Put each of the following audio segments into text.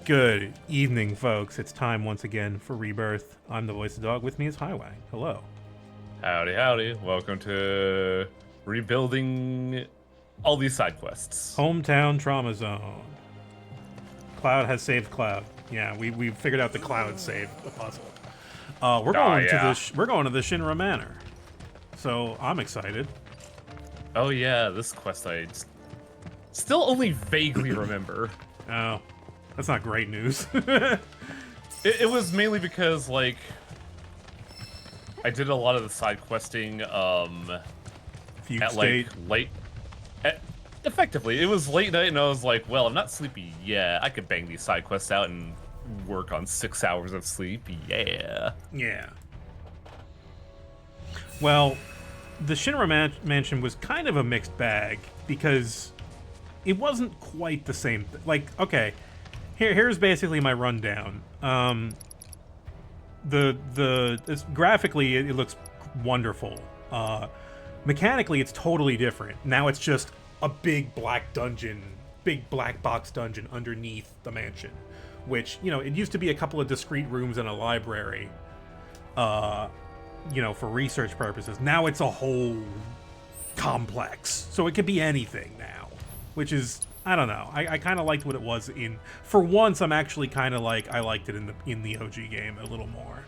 Good evening, folks. It's time once again for Rebirth. I'm the voice of the dog. With me is Highway. Hello. Howdy, howdy. Welcome to rebuilding all these side quests. Hometown Trauma Zone. Cloud has saved Cloud. Yeah, we figured out the Cloud saved the puzzle. We're going to the Shinra Manor. So I'm excited. Oh yeah, this quest I still only vaguely remember. Oh, that's not great news. It was mainly because, like, I did a lot of the side questing Fugue at state. effectively, it was late night and I was like, well, I'm not sleepy yet. I could bang these side quests out and work on 6 hours of sleep. Yeah. Yeah. Well, the Shinra Mansion was kind of a mixed bag because it wasn't quite the same. Like, okay, here's basically my rundown. Graphically, it looks wonderful. Mechanically, it's totally different. Now it's just a big black dungeon, big black box dungeon underneath the mansion, which, you know, it used to be a couple of discrete rooms and a library, you know, for research purposes. Now it's a whole complex, so it could be anything now, which is, I don't know. I kind of liked what it was in. For once, I'm actually kind of like I liked it in the OG game a little more.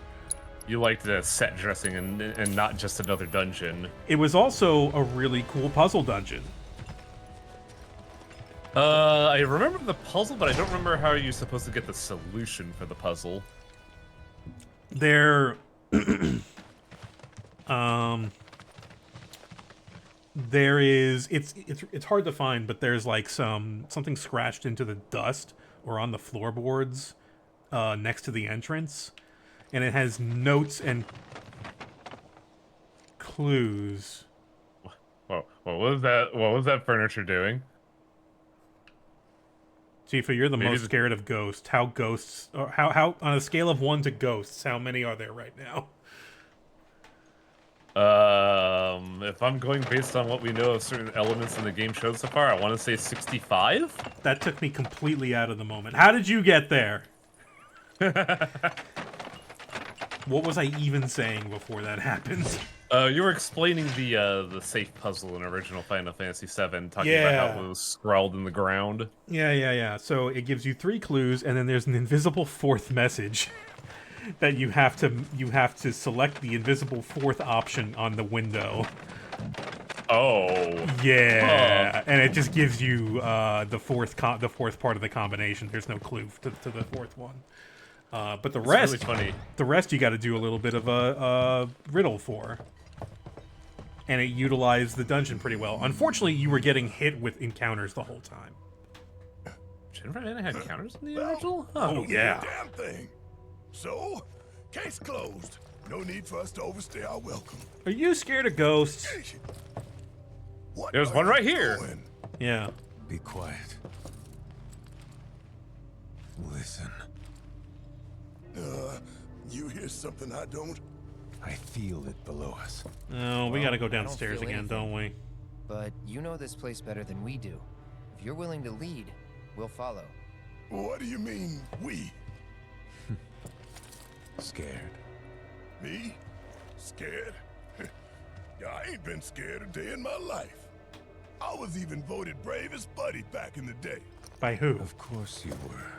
You liked the set dressing and not just another dungeon. It was also a really cool puzzle dungeon. I remember the puzzle, but I don't remember how you're supposed to get the solution for the puzzle. There is it's hard to find, but there's like something scratched into the dust or on the floorboards next to the entrance, and it has notes and clues. Whoa, what was that? What was that furniture doing? Tifa, you're the most scared of ghosts. How on a scale of 1 to ghosts, how many are there right now? If I'm going based on what we know of certain elements in the game shown so far, I want to say 65? That took me completely out of the moment. How did you get there? What was I even saying before that happened? You were explaining the safe puzzle in original Final Fantasy VII, talking about how it was scrawled in the ground. Yeah. So it gives you 3 clues, and then there's an invisible 4th message that you have to select the invisible 4th option on the window. Oh. Yeah, and it just gives you the fourth part of the combination. There's no clue to the 4th one. But the rest, really funny. The rest you got to do a little bit of a riddle for, and it utilized the dungeon pretty well. Unfortunately, you were getting hit with encounters the whole time. Jennifer Anna had encounters in the original? Huh. Oh yeah. Damn thing. So, case closed. No need for us to overstay our welcome. Are you scared of ghosts? What There's one right here. doing? Yeah. Be quiet. Listen. You hear something I don't? I feel it below us. Oh, we got to go I don't downstairs feel again, anything. don't we? But you know this place better than we do. If you're willing to lead, we'll follow. What do you mean, we? Scared. Me? Scared? I ain't been scared a day in my life. I was even voted bravest buddy back in the day. By who? Of course you were.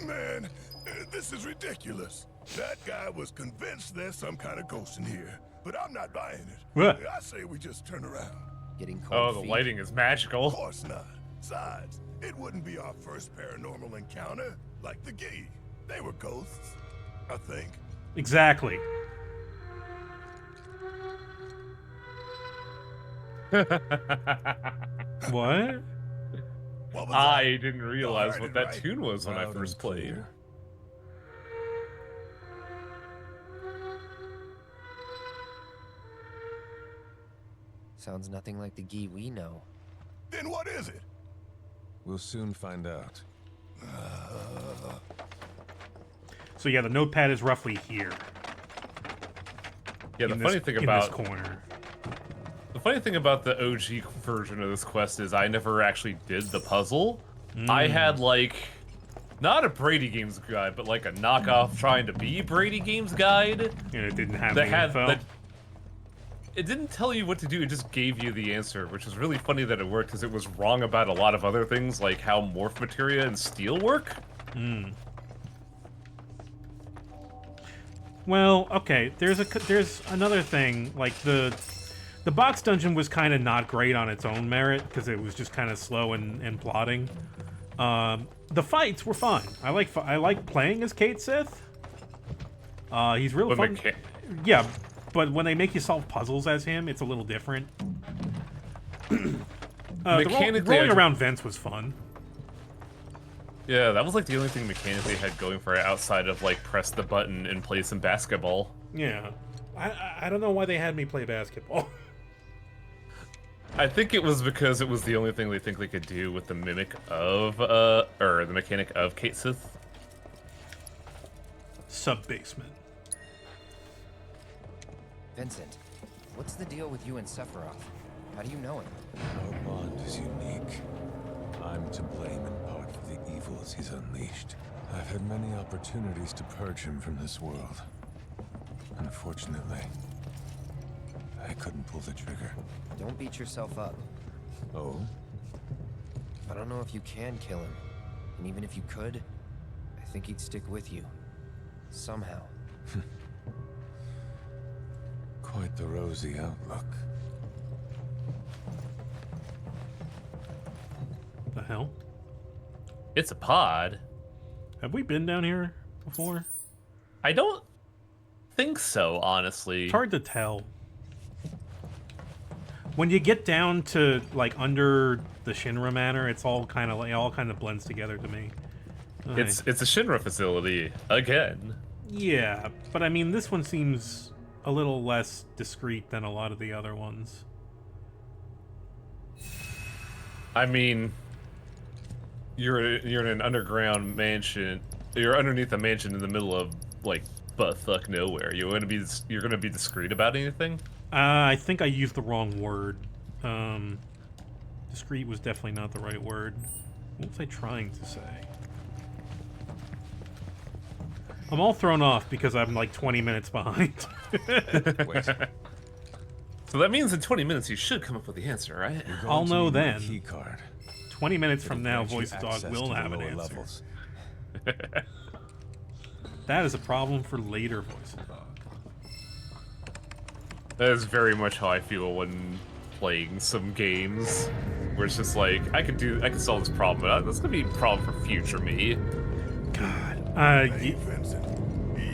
Man, this is ridiculous. That guy was convinced there's some kind of ghost in here, but I'm not buying it. What? I say we just turn around. Getting cold Oh, the feet. lighting is Of magical. course not. Besides, it wouldn't be our first paranormal encounter, like the Gee. They were ghosts, I think. Exactly. What? What was I that? didn't realize heard what it that right. tune was when I Loud and first played. clear. Sounds nothing like the Gee we know. Then what is it? We'll soon find out. So yeah, the notepad is roughly here. Yeah, the in funny this, thing in about this corner. the funny thing about the OG version of this quest is I never actually did the puzzle. I had like not a Brady Games guide, but like a knockoff trying to be Brady Games guide And it didn't have that the had info. that. It didn't tell you what to do, it just gave you the answer, which was really funny that it worked because it was wrong about a lot of other things, like how morph materia and steel work. Well, okay. There's another thing. Like the box dungeon was kind of not great on its own merit because it was just kind of slow and plodding. The fights were fun. I like playing as Kate Sith. He's real But fun. Yeah, but when they make you solve puzzles as him, it's a little different. Mechanically, rolling around vents was fun. Yeah, that was like the only thing mechanically had going for it outside of like press the button and play some basketball. Yeah, I don't know why they had me play basketball. I think it was because it was the only thing they think they could do with the mimic of, or the mechanic of Kate Sith. Sub-basement. Vincent, what's the deal with you and Sephiroth? How do you know him? Our bond is unique. I'm to blame in part for the evils he's unleashed. I've had many opportunities to purge him from this world. Unfortunately, I couldn't pull the trigger. Don't beat yourself up. Oh? I don't know if you can kill him. And even if you could, I think he'd stick with you. Somehow. Quite the rosy outlook. The hell? It's a pod. Have we been down here before? I don't think so, honestly. It's hard to tell. When you get down to like under the Shinra Manor, it's all kind of blends together to me. Okay. It's a Shinra facility again. Yeah, but I mean this one seems a little less discreet than a lot of the other ones. I mean, you're in an underground mansion. You're underneath a mansion in the middle of like buttfuck nowhere. You're gonna be discreet about anything? I think I used the wrong word. Discreet was definitely not the right word. What was I trying to say? I'm all thrown off because I'm like 20 minutes behind. Wait. So that means in 20 minutes you should come up with the answer, right? You're going I'll to know need my then. key card. 20 minutes from It'll now, grant you Voice of Dog access will to the have an lower answer. levels. That is a problem for later, Voice of Dog. That is very much how I feel when playing some games, where it's just like I can solve this problem, but that's gonna be a problem for future me. God. Hey, Vincent,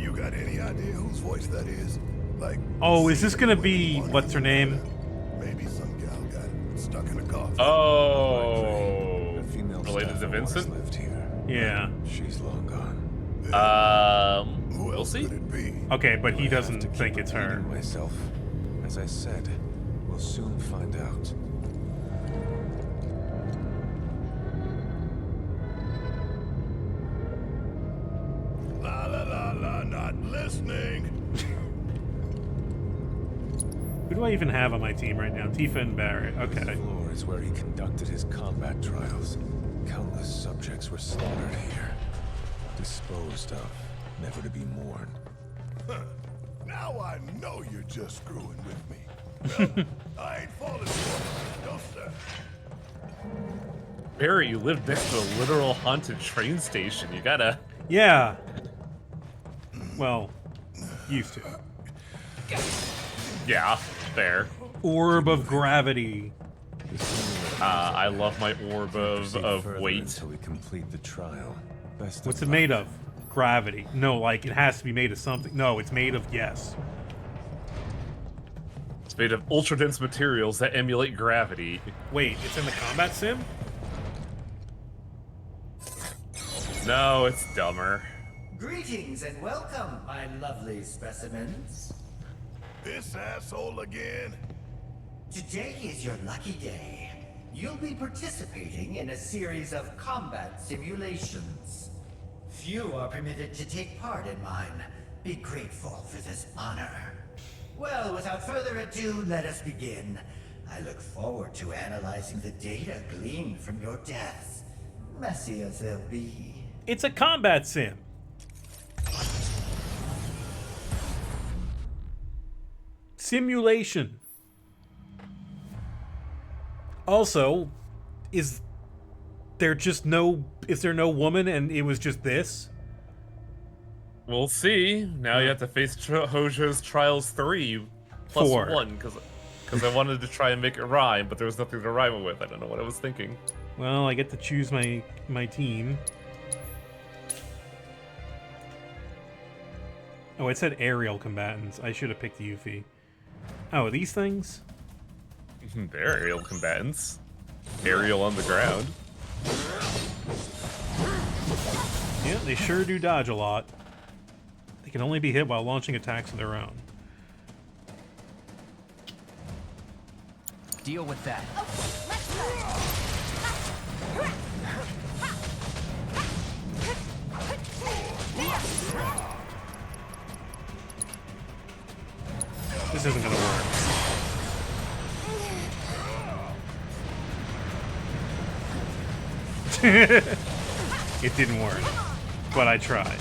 you got any idea whose voice that is? Like, Oh, is this gonna be what's her name? maybe some gal got stuck in a coffin. Oh, A female related staff to of ours Vincent? lived here. Yeah. She's long gone. Who We'll else see. could it be? Okay, but he I have doesn't to keep think it's her. repeating myself. As I said, we'll soon find out. La la la la, not listening. Who do I even have on my team right now? Tifa and Barrett. This Okay. floor is where he conducted his combat trials. Countless subjects were slaughtered here. Disposed of, never to be mourned. Now I know you're just screwing with me. Well, I ain't falling for it. No, sir. Barry, you live next to a literal haunted train station. You gotta. Yeah. Well, used to. Yeah, there. Orb of Gravity. I love my orb Proceed of further weight. until we complete the trial. Best of What's it luck. made of? Gravity. No, like, it has to be made of something. No, it's made of, yes. It's made of ultra dense materials that emulate gravity. Wait, it's in the combat sim? No, it's dumber. Greetings and welcome, my lovely specimens. This asshole again? Today is your lucky day. You'll be participating in a series of combat simulations. Few are permitted to take part in mine. Be grateful for this honor. Well, without further ado, let us begin. I look forward to analyzing the data gleaned from your deaths. messy as they'll be. It's a combat sim. Simulation. Also, is there no woman and it was just this? We'll see. Now you have to face Hojo's Trials 3 plus 4. 1 because I wanted to try and make it rhyme, but there was nothing to rhyme it with. I don't know what I was thinking. Well, I get to choose my team. Oh, it said aerial combatants. I should have picked Yuffie. Oh, these things? They're aerial combatants. Aerial on the ground. Yeah, they sure do dodge a lot. They can only be hit while launching attacks of their own. Deal with that. This isn't gonna work. It didn't work, but I tried.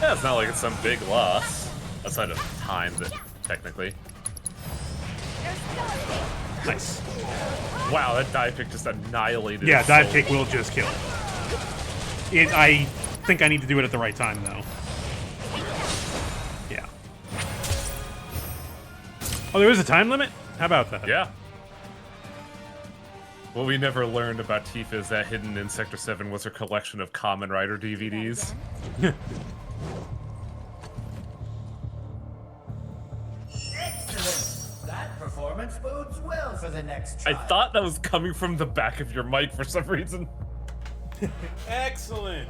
Yeah, it's not like it's some big loss. Outside of time, technically. Nice. Wow, that dive kick just annihilated. Yeah, his dive soul. kick will just kill. I think I need to do it at the right time, though. Yeah. Oh, there is a time limit? How about that? Yeah. What we never learned about Tifa is that hidden in Sector 7 was her collection of Kamen Rider DVDs. Excellent! That performance bodes well for the next I trial. thought that was coming from the back of your mic for some reason. Excellent.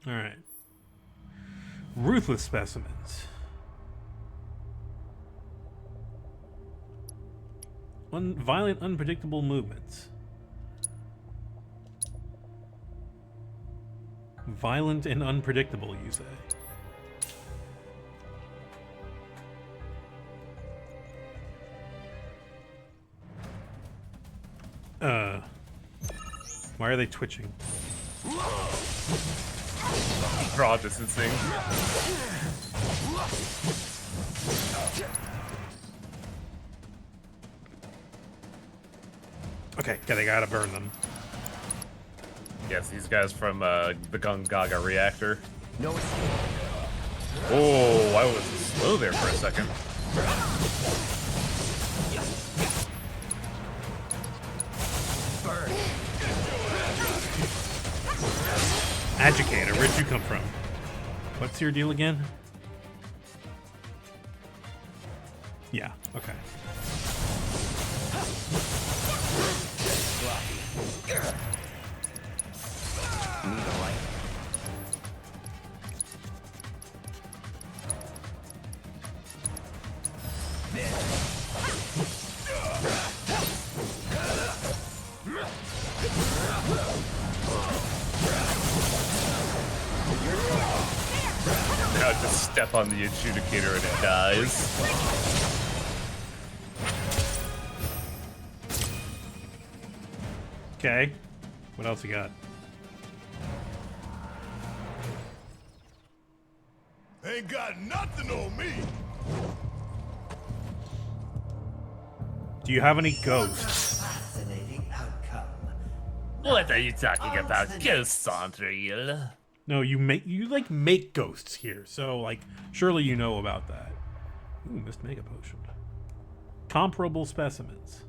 All right. Ruthless specimens. Violent, unpredictable movements. Violent and unpredictable, you say? Why are they twitching? Draw distancing. Okay, yeah, they gotta burn them. Yes, these guys from the Gungaga reactor. No escape. Oh, I was slow there for a second. Burn. Agitator, where'd you come from? What's your deal again? Yeah, okay. Need a light. Now just step on the adjudicator and it dies. Okay. What else you got? Ain't got nothing on me. Do you have any ghosts? Fascinating outcome. What are you talking about, ghosts, Andriel? No, you make ghosts here, so like surely you know about that. Ooh, missed mega potion. Comparable specimens.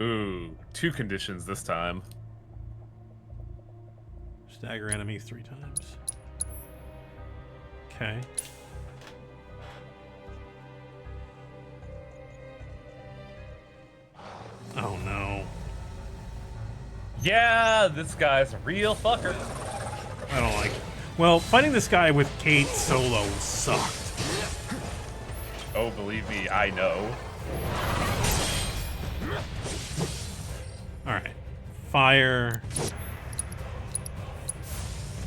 Ooh, 2 conditions this time. Stagger enemies 3 times. Okay. Oh no. Yeah, this guy's a real fucker. I don't like it. Well, fighting this guy with Kate solo sucked. Oh, believe me, I know. Alright. Fire.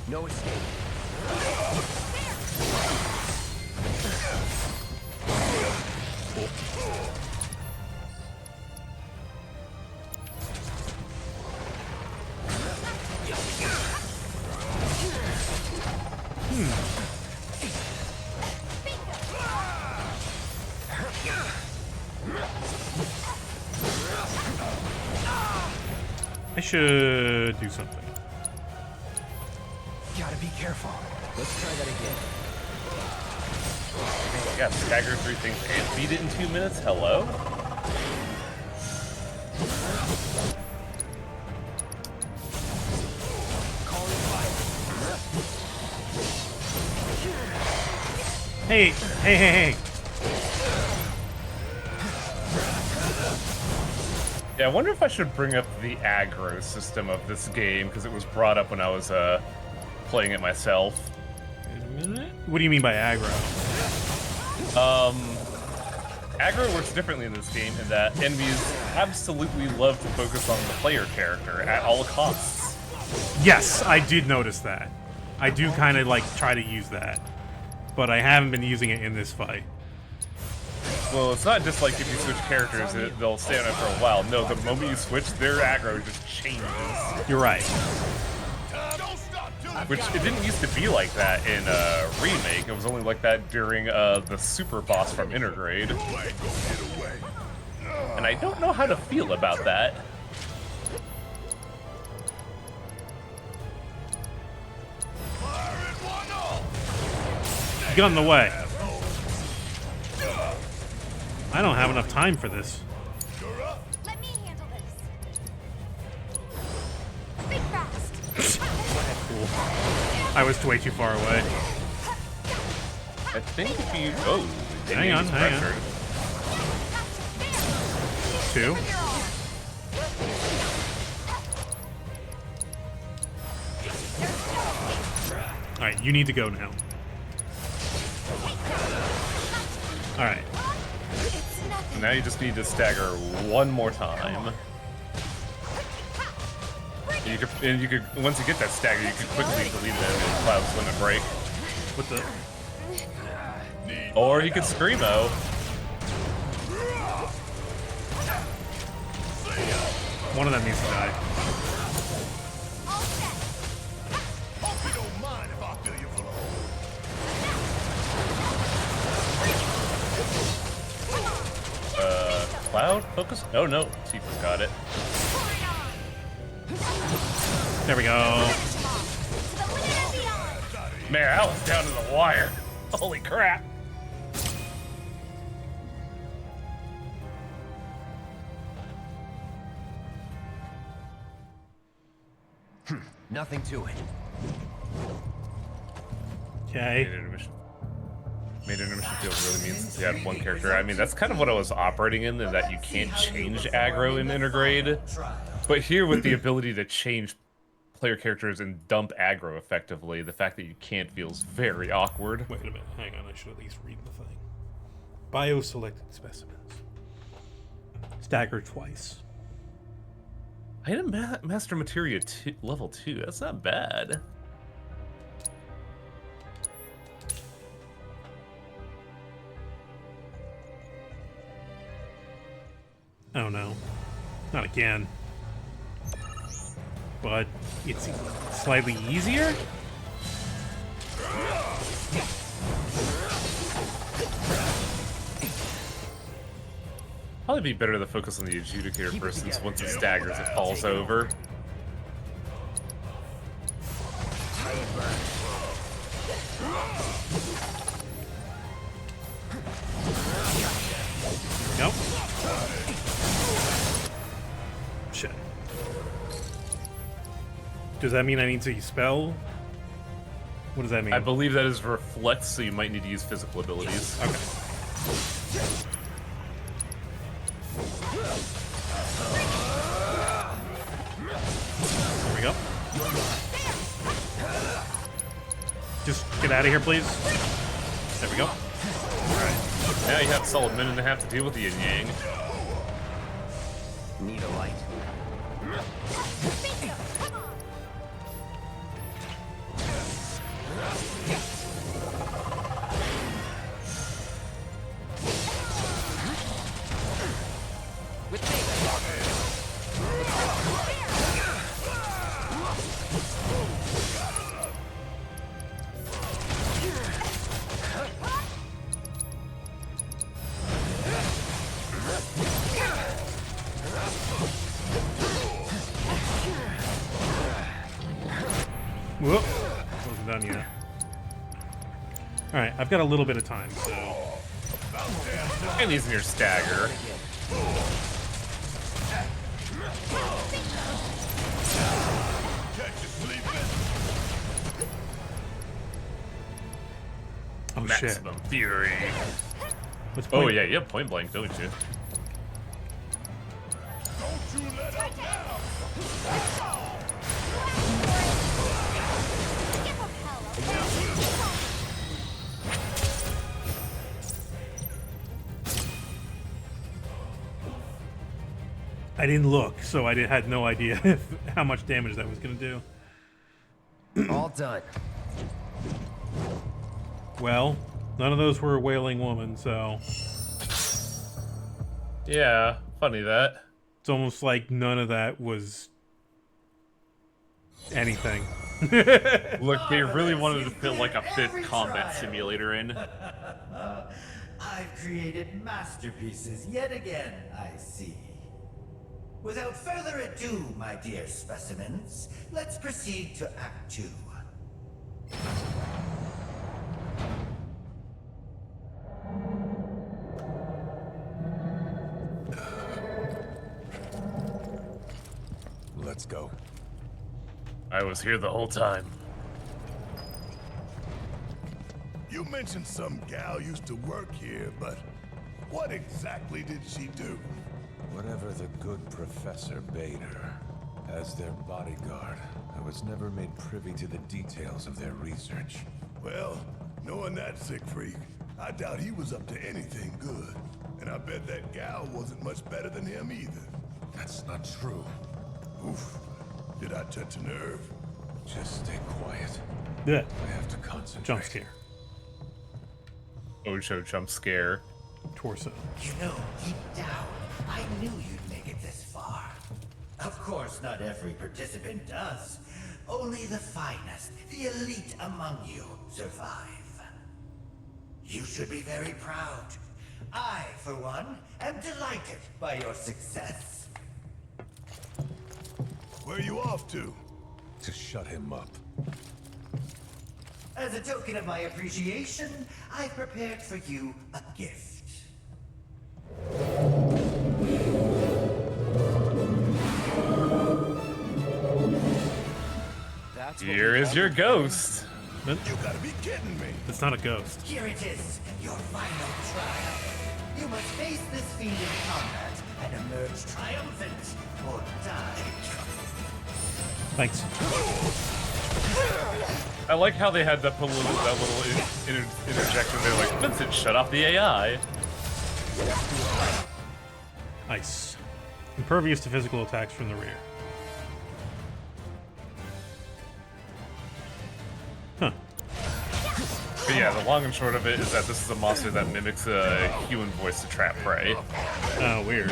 No escape. I should do something. Gotta be careful. Let's try that again. Yeah, stagger 3 things and beat it in 2 minutes? Hello? Hey, hey, hey, hey. Yeah, I wonder if I should bring up the aggro system of this game, because it was brought up when I was playing it myself. Wait a minute. What do you mean by aggro? Aggro works differently in this game in that enemies absolutely love to focus on the player character at all costs. Yes, I did notice that. I do kind of like try to use that, but I haven't been using it in this fight. Well, it's not just like if you switch characters, they'll stay on it for a while. No, the moment you switch, their aggro just changes. You're right. Which, it didn't used to be like that in Remake. It was only like that during the super boss from Intergrade. And I don't know how to feel about that. Get on the way. I don't have enough time for this. Let me handle this. Think fast. I was way too far away. I think if you... Oh, Hang on, hang on. 2. Alright, you need to go now. Alright. Now you just need to stagger one more time. And you could once you get that stagger, you could quickly delete it in Cloud's Limit Break. What the? Or he could Screamo. One of them needs to die. Hope you don't mind if I fill you full of Cloud? Focus? Oh no, Tifa's got it. There we go. Man, that was down to the wire. Holy crap. Nothing to it. Okay. Made intermission feel really mean since you had one character. I mean, that's kind of what I was operating in that you can't change aggro in Intergrade. But here, with the ability to change player characters and dump aggro effectively, the fact that you can't feels very awkward. Wait a minute. Hang on. I should at least read the thing. Bio-selected specimens. Stagger twice. Item Master Materia level 2. That's not bad. Oh no. Not again. But it's slightly easier? Probably be better to focus on the Adjudicator first, since once it staggers, it falls over. Nope. Shit. Does that mean I need to spell? What does that mean? I believe that is reflect, so you might need to use physical abilities. Okay. There we go. Just get out of here, please. There we go. Now you have a solid minute and a half to deal with the Yin Yang. Need a light. Alright, I've got a little bit of time, so... And he's near stagger. Oh, shit. Maximum fury. What's Oh point? yeah, you have point blank, don't you? Don't you let up now! Give him hell, I didn't look, so I had no idea if, how much damage that was going to do. All done. Well, none of those were a wailing woman, so... Yeah, funny that. It's almost like none of that was... anything. Look, they really wanted to fit like a fifth combat simulator in. I've created masterpieces yet again, I see. Without further ado, my dear specimens, let's proceed to Act 2. Let's go. I was here the whole time. You mentioned some gal used to work here, but what exactly did she do? Whatever the good professor bade her. As their bodyguard, I was never made privy to the details of their research. Well, knowing that sick freak, I doubt he was up to anything good. And I bet that gal wasn't much better than him either. That's not true. Oof. Did I touch a nerve? Just stay quiet. Yeah. I have to concentrate. Jump scare. Ocho jump scare. Torso. You know, deep down, I knew you'd make it this far. Of course, not every participant does. Only the finest, the elite among you, survive. You should be very proud. I, for one, am delighted by your success. Where are you off to? To shut him up. As a token of my appreciation, I've prepared for you a gift. That's what Here we is all your do. ghost. You gotta be kidding me. It's not a ghost. Here it is, your final trial. You must face this fiend in combat and emerge triumphant or die. Thanks. I like how they had that little interjection there, like, Vincent, shut off the AI. Ice. Impervious to physical attacks from the rear. Huh. But yeah, the long and short of it is that this is a monster that mimics a human voice to trap prey. Oh, weird.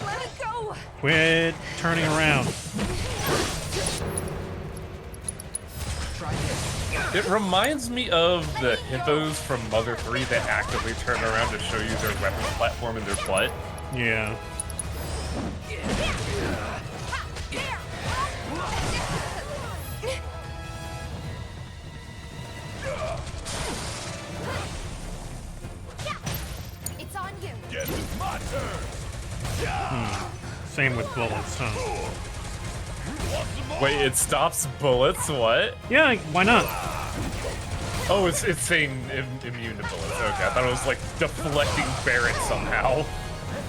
Let it go! Quit turning around. It reminds me of the hippos from Mother 3 that actively turn around to show you their weapon platform in their butt. Yeah. It's on you. Guess it's my turn. Same with bullets, huh? Want some more? Wait, it stops bullets? What? Yeah, why not? Oh, it's saying immune to bullets. Okay, I thought it was like deflecting Barrett somehow.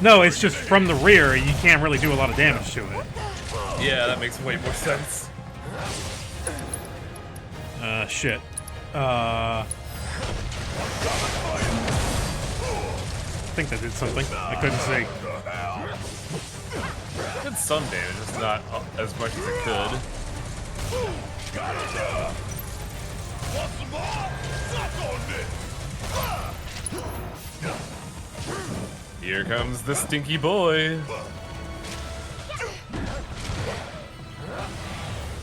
No, it's just from the rear, you can't really do a lot of damage to it. Yeah, that makes way more sense. Shit. I think that did something. I couldn't see. It did some damage, just not as much as it could. Want some more? Suck on this. Here comes the stinky boy.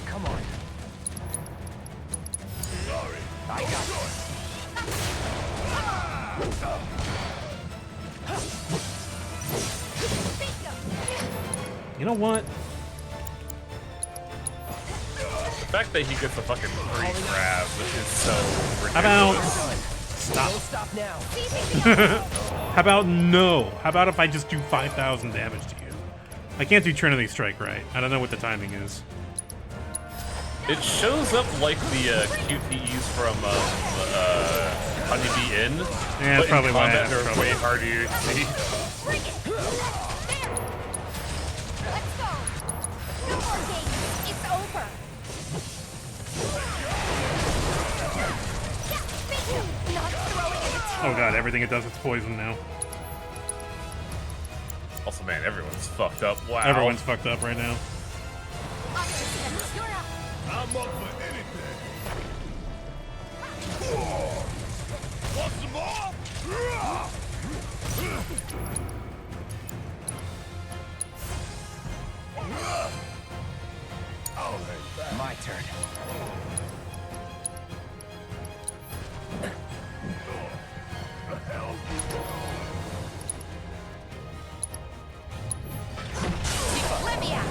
Come on. Sorry. I got this. You know what? fact that he gets a fucking free grab is so How about ridiculous. Don't stop now. how about no? How about if I just do 5,000 damage to you? I can't do Trinity Strike right. I don't know what the timing is. It shows up like the QTEs from Honeybee Inn, Yeah, but probably in why I combat have they're trouble. way harder to see. Bring it. There. Let's go. No more games. It's over. Yeah, beat him. Not throwing in the towel. Oh god, everything it does is poison now. Also, man, everyone's fucked up. Wow. Everyone's fucked up right now. Optimus, you're up. I'm up for anything. Want some more? I'll hang back. My turn. Let me out.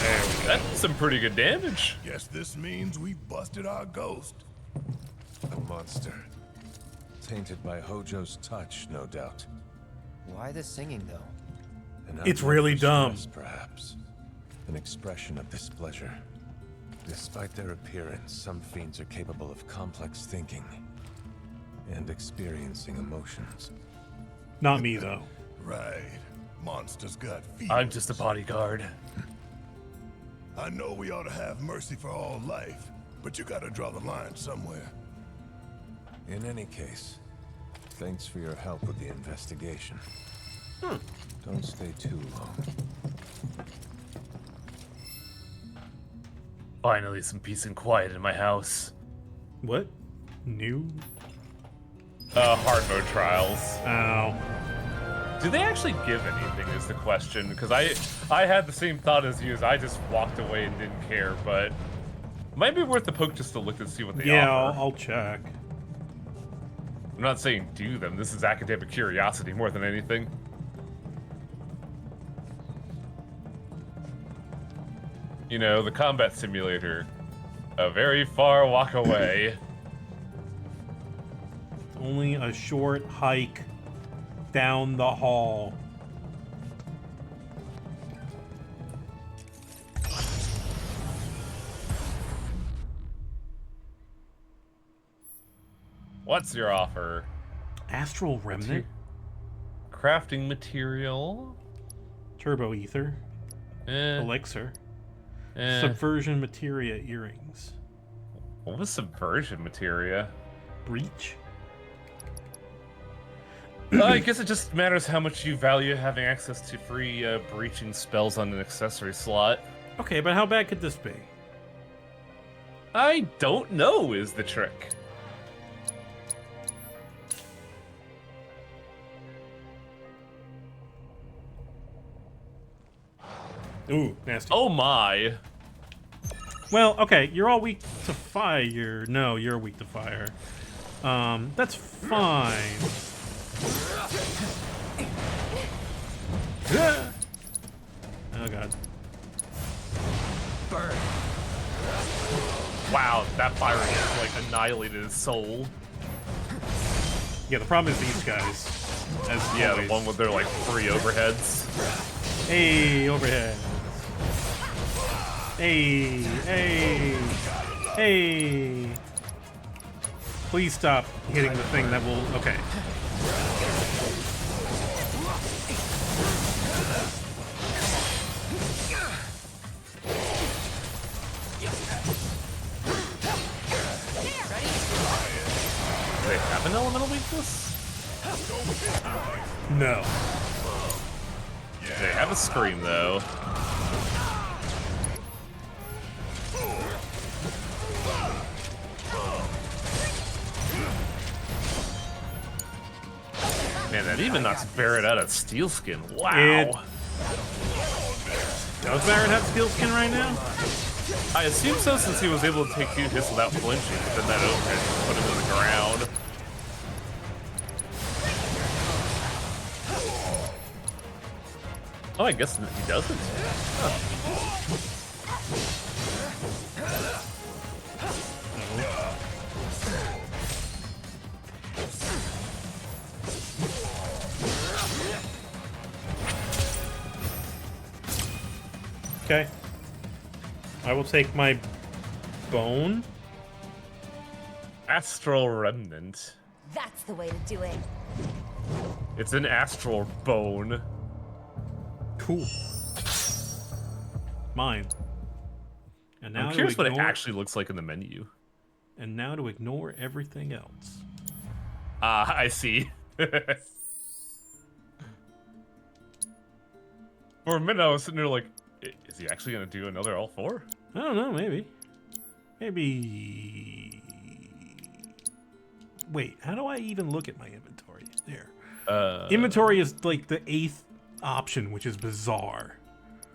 There. That's some pretty good damage. Guess this means we busted our ghost. A monster. Tainted by Hojo's touch, no doubt. Why the singing though? An It's outlet really for dumb. stress, perhaps. An expression of displeasure. Despite their appearance, some fiends are capable of complex thinking and experiencing emotions. Not me though. Right. Monsters got feet. I'm just a bodyguard. I know we ought to have mercy for all life, but you gotta draw the line somewhere. In any case, thanks for your help with the investigation. Don't stay too long. Finally, some peace and quiet in my house. What? New? Hard mode trials. Oh. Do they actually give anything is the question, because I had the same thought as you, as I just walked away and didn't care, but it might be worth the poke just to look and see what they Yeah, offer. I'll check. I'm not saying do them, this is academic curiosity more than anything. You know, the combat simulator, a very far walk away. Only a short hike down the hall. What's your offer? Astral Remnant? Crafting material? Turbo Ether? Elixir? Subversion Materia Earrings? What was subversion materia? Breach? I guess it just matters how much you value having access to free breaching spells on an accessory slot. Okay, but how bad could this be? I don't know is the trick. Ooh, nasty. Oh my. Well, okay, you're all weak to fire. No, you're weak to fire. That's fine. Oh god. Burn. Wow, that fire just like annihilated his soul. Yeah, the problem is these guys. As Yeah, always. the one with their like free overheads. Hey, overhead. Hey, hey, hey. Please stop hitting the thing that will. Okay. Do they have an elemental weakness? No. They have a scream though. Man, that even knocks Barrett out of steel skin. Wow. Does Barrett have steel skin right now? I assume so since he was able to take 2 hits without flinching, but then that overhead just put him in the ground. Oh, I guess he doesn't. Okay. I will take my bone. Astral remnant. That's the way to do it. It's an astral bone. Cool. Mine. And now I'm to curious what it ignore- actually looks like in the menu. And now to ignore everything else. Ah, I see. For a minute, I was sitting there like, is he actually gonna do another all four? I don't know, maybe. Maybe... Wait, how do I even look at my inventory? There. Inventory is like the 8th option, which is bizarre.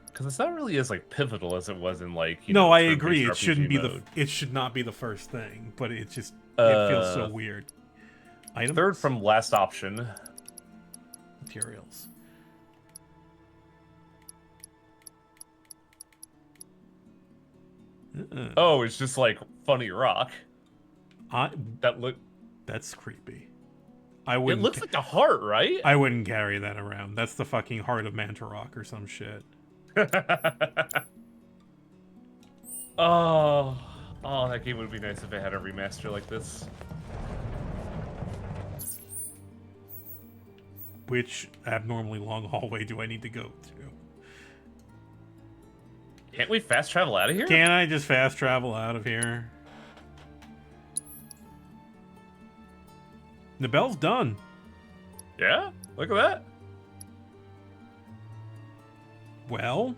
Because it's not really as like pivotal as it was in like. You No, know, I turn-based agree. It RPG shouldn't be mode. it should not be the first thing, but it just it feels so weird. Items? Third from last option. Materials. Oh, it's just like funny rock. That look. That's creepy. I It wouldn't. looks like a heart, right? I wouldn't carry that around. That's the fucking heart of Mantarok or some shit. Oh, that game would be nice if it had a remaster like this. Which abnormally long hallway do I need to go to? Can't we fast travel out of here? Can I just fast travel out of here? The bell's done. Yeah, look at that. Well,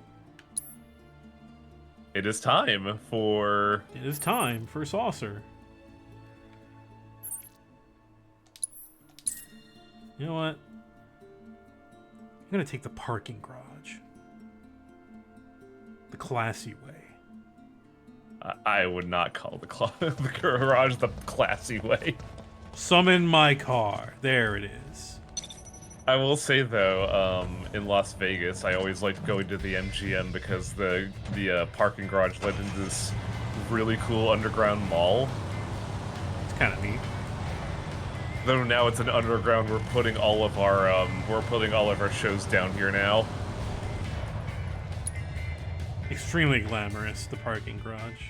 it is time for. it is time for saucer. You know what? I'm gonna take the parking garage. The classy way. I would not call the garage the classy way. Summon my car. There it is. I will say though, in Las Vegas, I always liked going to the MGM because the parking garage led into this really cool underground mall. It's kind of neat. Though now it's an underground, we're putting all of our shows down here now. Extremely glamorous, the parking garage.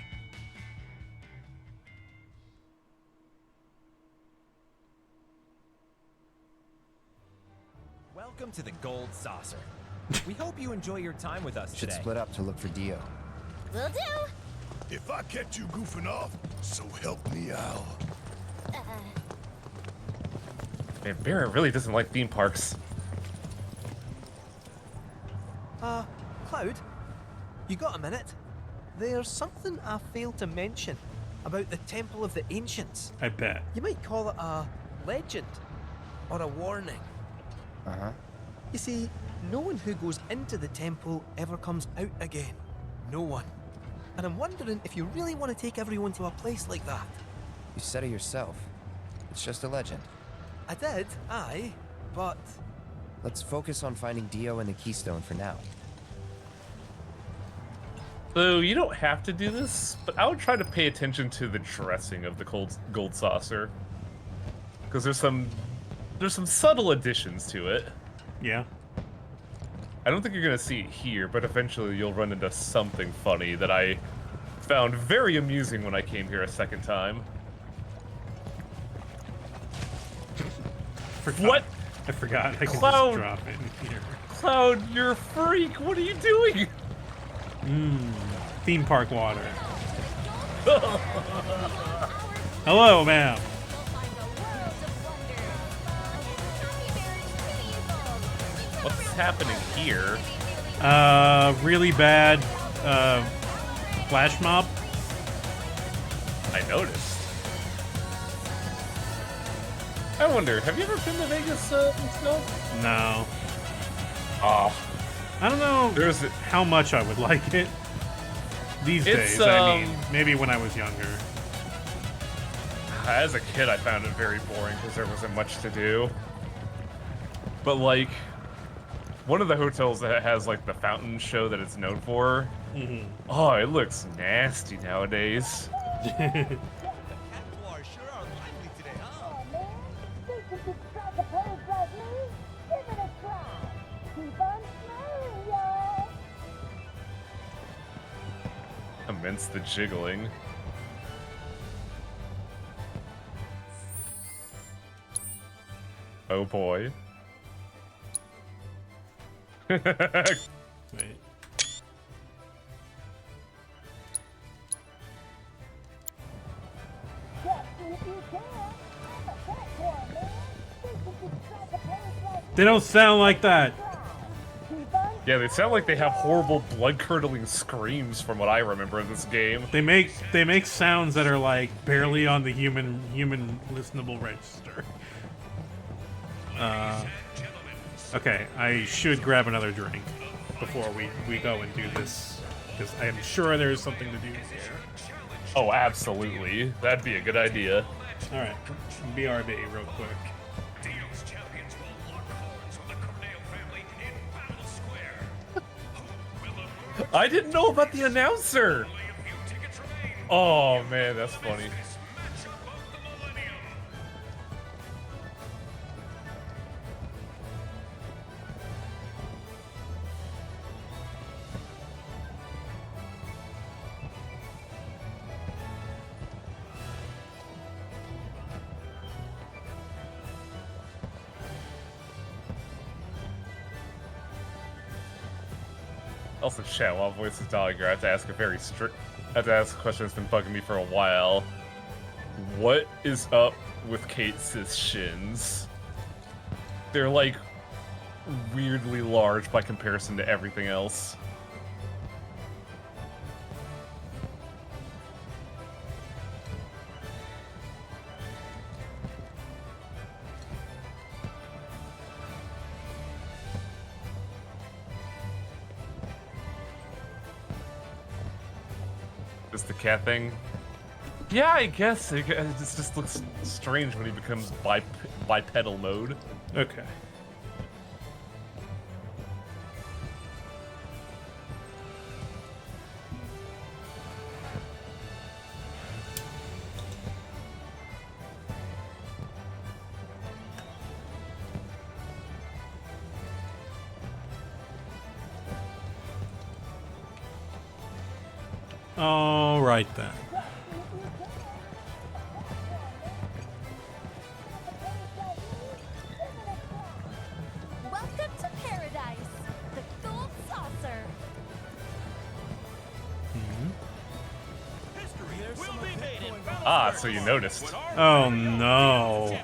Welcome to the Gold Saucer. We hope you enjoy your time with us Should today. split up to look for Dio. Will do. If I catch you goofing off, so help me out. Man, Vera really doesn't like theme parks. Cloud, you got a minute? There's something I failed to mention about the Temple of the Ancients. I bet. You might call it a legend or a warning. Uh-huh. You see, no one who goes into the temple ever comes out again. No one. And I'm wondering if you really want to take everyone to a place like that. You said it yourself. It's just a legend. I did, aye, but... Let's focus on finding Dio and the Keystone for now. So you don't have to do this, but I would try to pay attention to the dressing of the gold saucer, because there's some subtle additions to it. Yeah. I don't think you're gonna see it here, but eventually you'll run into something funny that I found very amusing when I came here a second time. What? I forgot I could Cloud. just drop it in here. Cloud, you're a freak. What are you doing? Theme park water. Hello, ma'am. What's happening here? Really bad, flash mob. I noticed. I wonder, have you ever been to Vegas yourself? No. Oh, I don't know there's how much I would like it these It's, days. I mean, maybe when I was younger. as a kid I found it very boring because there wasn't much to do. But like, one of the hotels that has like the fountain show that it's known for. Oh, it looks nasty nowadays. Immense the jiggling. Oh boy. Wait. They don't sound like that. Yeah, they sound like they have horrible blood-curdling screams from what I remember of this game. They make sounds that are like barely on the human listenable register. Okay, I should grab another drink before we go and do this, because I am sure there is something to do here. Oh, absolutely. That'd be a good idea. All right, BRB real quick. I didn't know about the announcer! Oh man, that's funny. Also, chat while voice is dying, I have to ask a question that's been bugging me for a while. What is up with Kate's shins? They're like weirdly large by comparison to everything else. The cat thing? Yeah, I guess it just looks strange when he becomes bipedal mode. Okay. All right then. Welcome to paradise, the gold saucer. Ah, so you noticed. Oh no.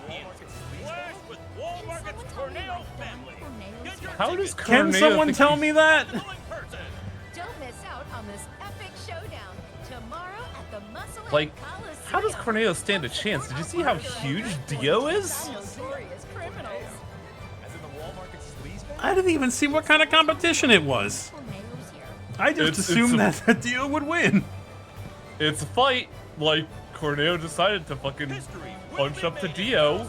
How does Can Corneo someone think tell he- me that? Don't miss out on this epic showdown tomorrow at the Muscle Like, Coliseum. how does Corneo stand a chance? Did you see how huge Dio is? Notorious criminals. I didn't even see what kind of competition it was. Corneo's here. I just assumed that Dio would win. It's a fight. Like, Corneo decided to fucking punch up to Dio.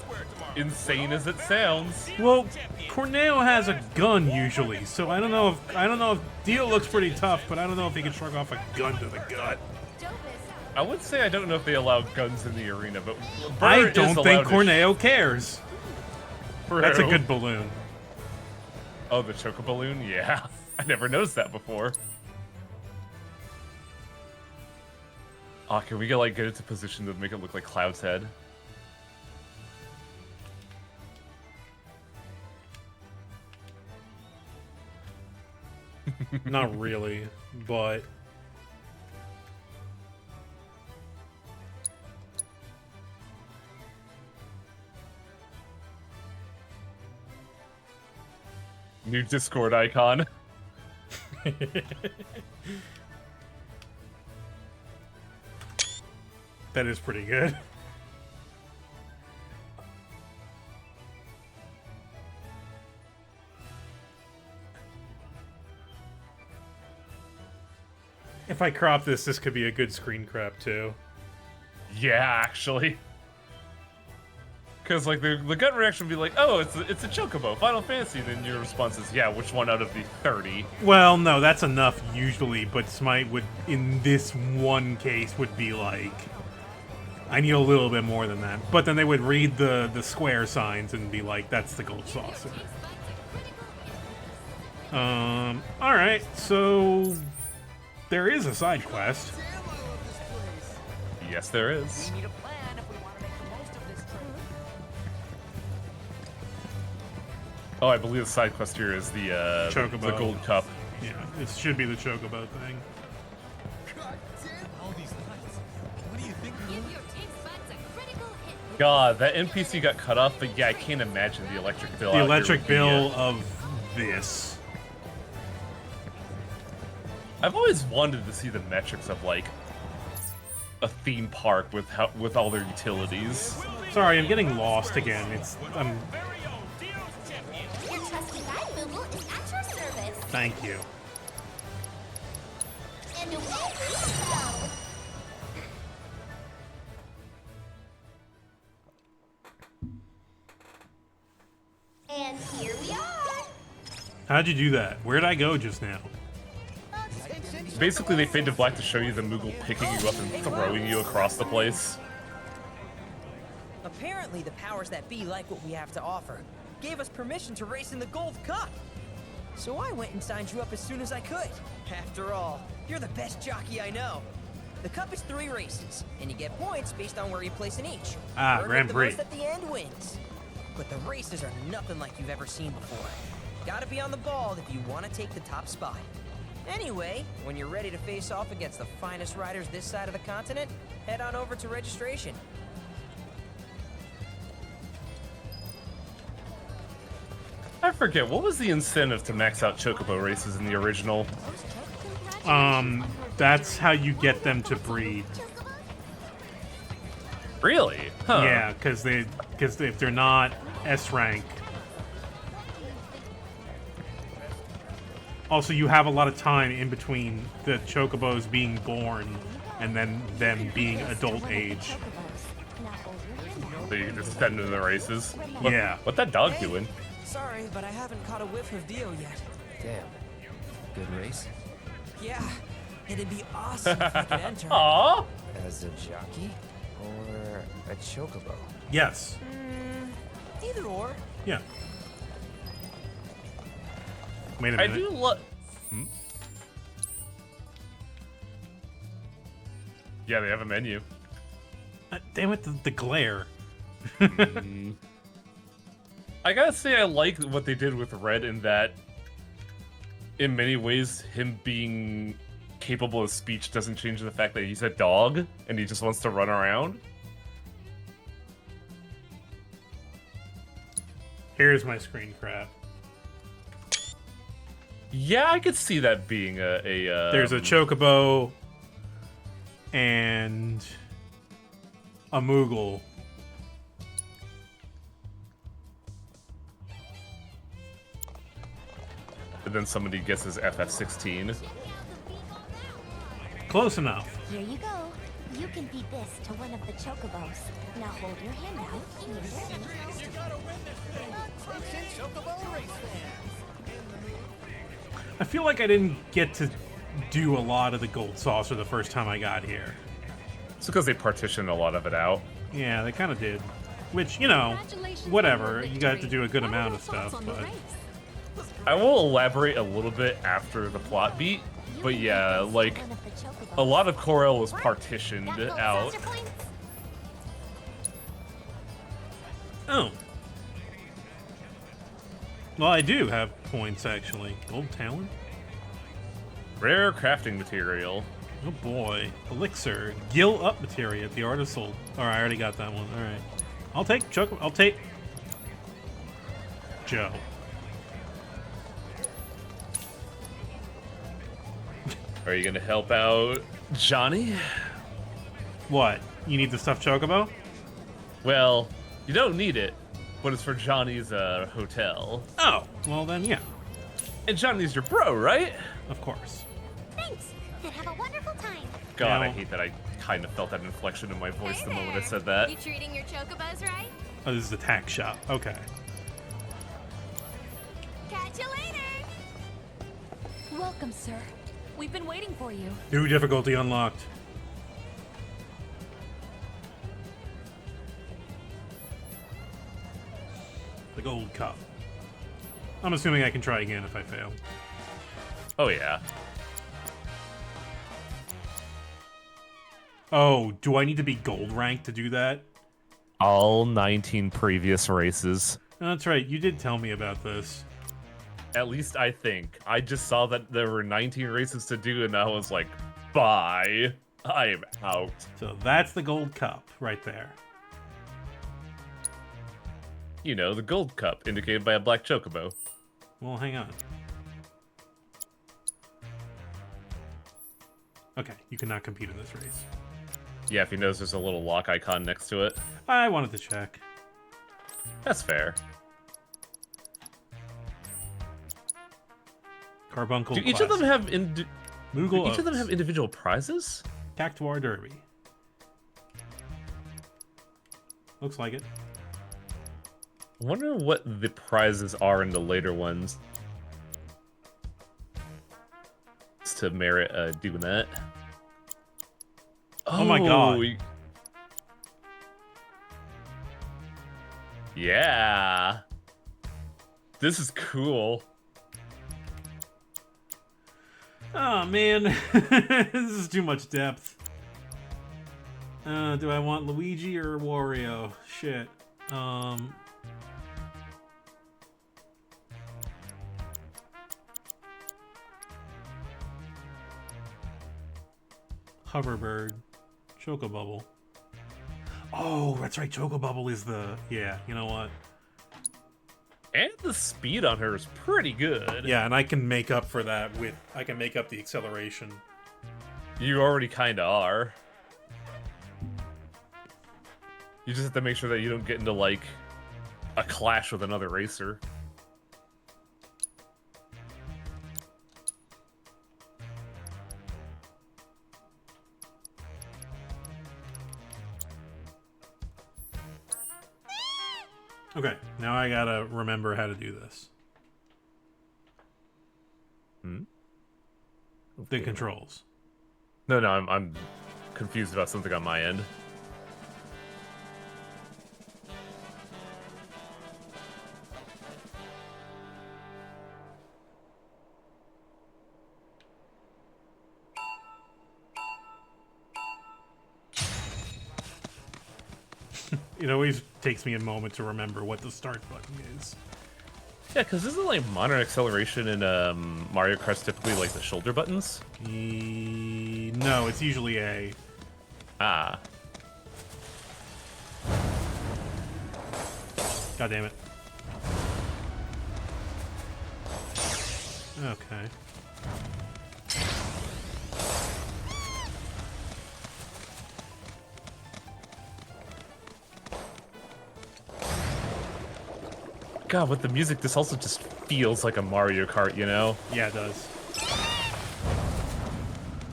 Insane as it sounds. Well, Corneo has a gun usually, so I don't know if Dio looks pretty tough, but I don't know if he can shrug off a gun to the gut. I would say I don't know if they allow guns in the arena, but I Burr is don't think allowed to Corneo cares. Bro. That's a good balloon. Oh, the choco balloon? Yeah. I never noticed that before. Oh, can we get like get into position to make it look like Cloud's head? Not really, but New Discord icon. that is pretty good. If I crop this, this could be a good screen crap too. Yeah, actually. Because like the gut reaction would be like, oh, it's a chocobo, Final Fantasy. And then your response is, yeah, which one out of the 30? Well, no, that's enough usually, but Smite would, in this one case, would be like, I need a little bit more than that. But then they would read the square signs and be like, that's the gold saucer. Alright, so there is a side quest. Yes, there is. We need a plan if we want to make the most of this trip. Oh, I believe the side quest here is the Chocobo. the gold cup. Yeah, it should be the chocobo thing. Give your taste buds a critical hit. God, that NPC got cut off, but yeah, I can't imagine the electric bill. The out here electric would be, bill of this. I've always wanted to see the metrics of like a theme park with all their utilities. Sorry, I'm getting lost again. I'm. Your trusty guide Moogle is at your service. Thank you. And away we go. And here we are. How'd you do that? Where'd I go just now? Basically, they fade to black to show you the Moogle picking you up and throwing you across the place. Apparently, the powers that be like what we have to offer. Gave us permission to race in the Gold Cup. So I went and signed you up as soon as I could. After all, you're the best jockey I know. The cup is 3 races, and you get points based on where you place in each. Ah, Whoever Grand the Prix. most at the end wins. But the races are nothing like you've ever seen before. Gotta be on the ball if you want to take the top spot. Anyway, when you're ready to face off against the finest riders this side of the continent, head on over to registration. I forget, what was the incentive to max out chocobo races in the original? That's how you get them to breed. Really? Huh. Yeah, because if they're not S rank. Also, you have a lot of time in between the chocobos being born and then them being adult age. So you can just send them to the races? Yeah. What that dog doing? Sorry, but I haven't caught a whiff of Dio yet. Damn. Good race. Yeah, it'd be awesome if I could enter. Aww! As a jockey or a chocobo? Yes. Either or. Yeah. Wait a I minute. do love. Yeah, they have a menu. Damn it, the glare. I gotta say, I like what they did with Red in that, in many ways, him being capable of speech doesn't change the fact that he's a dog and he just wants to run around. Here's my screen crap. Yeah, I could see that being a There's a chocobo and a Moogle. and then somebody guesses FF16. Close enough. Here you go. You can feed this to one of the chocobos. Now hold your hand out. I feel like I didn't get to do a lot of the gold saucer the first time I got here. It's because they partitioned a lot of it out. Yeah, they kind of did. Which, you know, whatever. You got to do a good amount of stuff, but... I will elaborate a little bit after the plot beat, but yeah, like, a lot of Corel was partitioned out. Oh. Well, I do have points, actually. Gold talent? Rare crafting material. Oh boy. Elixir. Gill up materia. The artist sold. Alright, I already got that one. Alright. I'll take Choco. I'll take Joe. Are you gonna help out Johnny? What? You need the stuffed chocobo? Well, you don't need it, but it's for Johnny's hotel. Oh, well then, yeah. And Johnny's your bro, right? Of course. Thanks. Then have a wonderful time. God, No. I hate that I kind of felt that inflection in my voice Hey the moment I there. said that. You treating your chocobos right? Oh, this is the tack shop. Okay. Catch you later. Welcome, sir. We've been waiting for you. New difficulty unlocked. The gold cup. I'm assuming I can try again if I fail. Oh yeah. Oh, do I need to be gold ranked to do that? All 19 previous races. Oh, that's right. You did tell me about this. At least I think. I just saw that there were 19 races to do, and I was like, bye. I am out. So that's the gold cup right there. You know, the gold cup, indicated by a black chocobo. Well, hang on. Okay, you cannot compete in this race. Yeah, if you notice there's a little lock icon next to it. I wanted to check. That's fair. Carbuncle. Do each of them have Moogle each of them Oats. have individual prizes? Cactuar Derby. Looks like it. I wonder what the prizes are in the later ones to merit doing that. Oh my god. Yeah. This is cool. Oh man, this is too much depth. Do I want Luigi or Wario? Shit. Hoverbird. Chocobubble. Oh, that's right. Chocobubble is the... Yeah, you know what? And the speed on her is pretty good. Yeah, and I can make up for that with... I can make up the acceleration. You already kind of are. You just have to make sure that you don't get into, like, a clash with another racer. Okay, now I gotta remember how to do this. The controls. No, I'm confused about something on my end. It always takes me a moment to remember what the start button is. Yeah, because isn't like modern acceleration in Mario Kart typically like the shoulder buttons? No, it's usually A. Ah. God damn it. Okay. God, with the music, this also just feels like a Mario Kart, you know? Yeah, it does.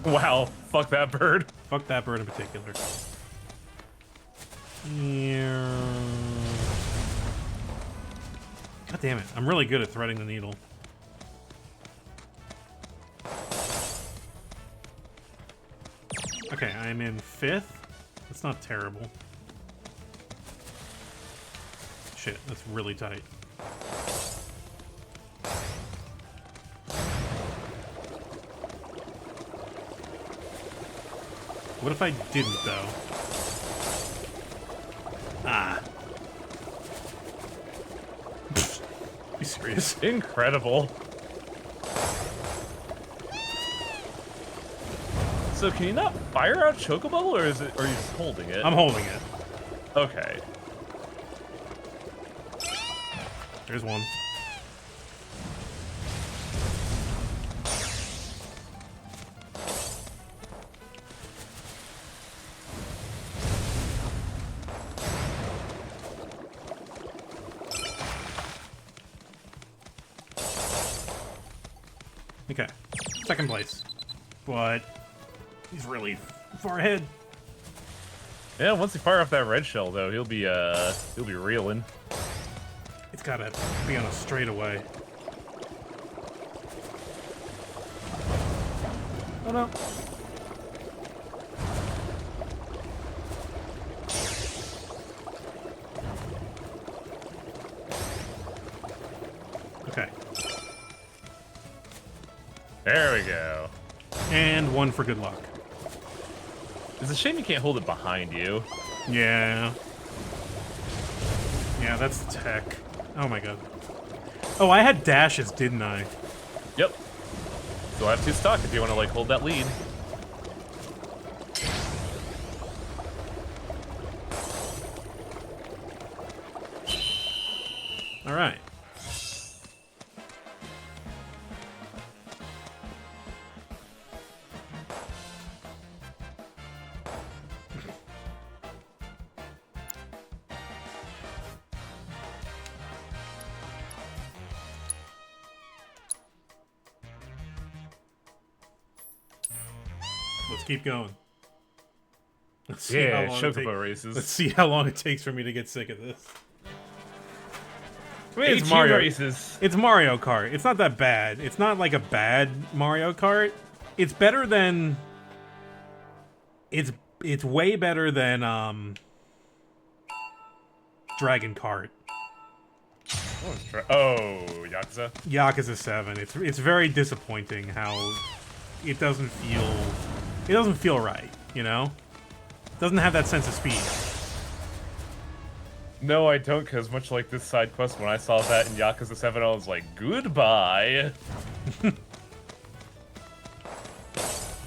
Wow, fuck that bird. Fuck that bird in particular. Yeah. God damn it. I'm really good at threading the needle. Okay, I'm in 5th. That's not terrible. Shit, that's really tight. What if I didn't, though? Ah. You serious? Incredible. So can you not fire out Chocobubble, or are you just holding it? I'm holding it. Okay. There's one. Okay, 2nd place. But he's really far ahead. Yeah, once you fire off that red shell, though, he'll be reeling. It's gotta be on a straightaway. Oh no. Okay. There we go. And one for good luck. It's a shame you can't hold it behind you. Yeah. Yeah, that's the tech. Oh my god. Oh, I had dashes, didn't I? Yep. Still have 2 stock if you want to, like, hold that lead. All right. Let's keep going. Let's see Yeah, how long it chocobo races. Let's see how long it takes for me to get sick of this. I mean, it's HU Mario races. It's Mario Kart. It's not that bad. It's not like a bad Mario Kart. It's better than. It's way better than Dragon Kart. Oh, Yakuza. Yakuza 7. It's very disappointing how it doesn't feel right, you know? It doesn't have that sense of speed. No, I don't, because much like this side quest, when I saw that in Yakuza 7, I was like, goodbye.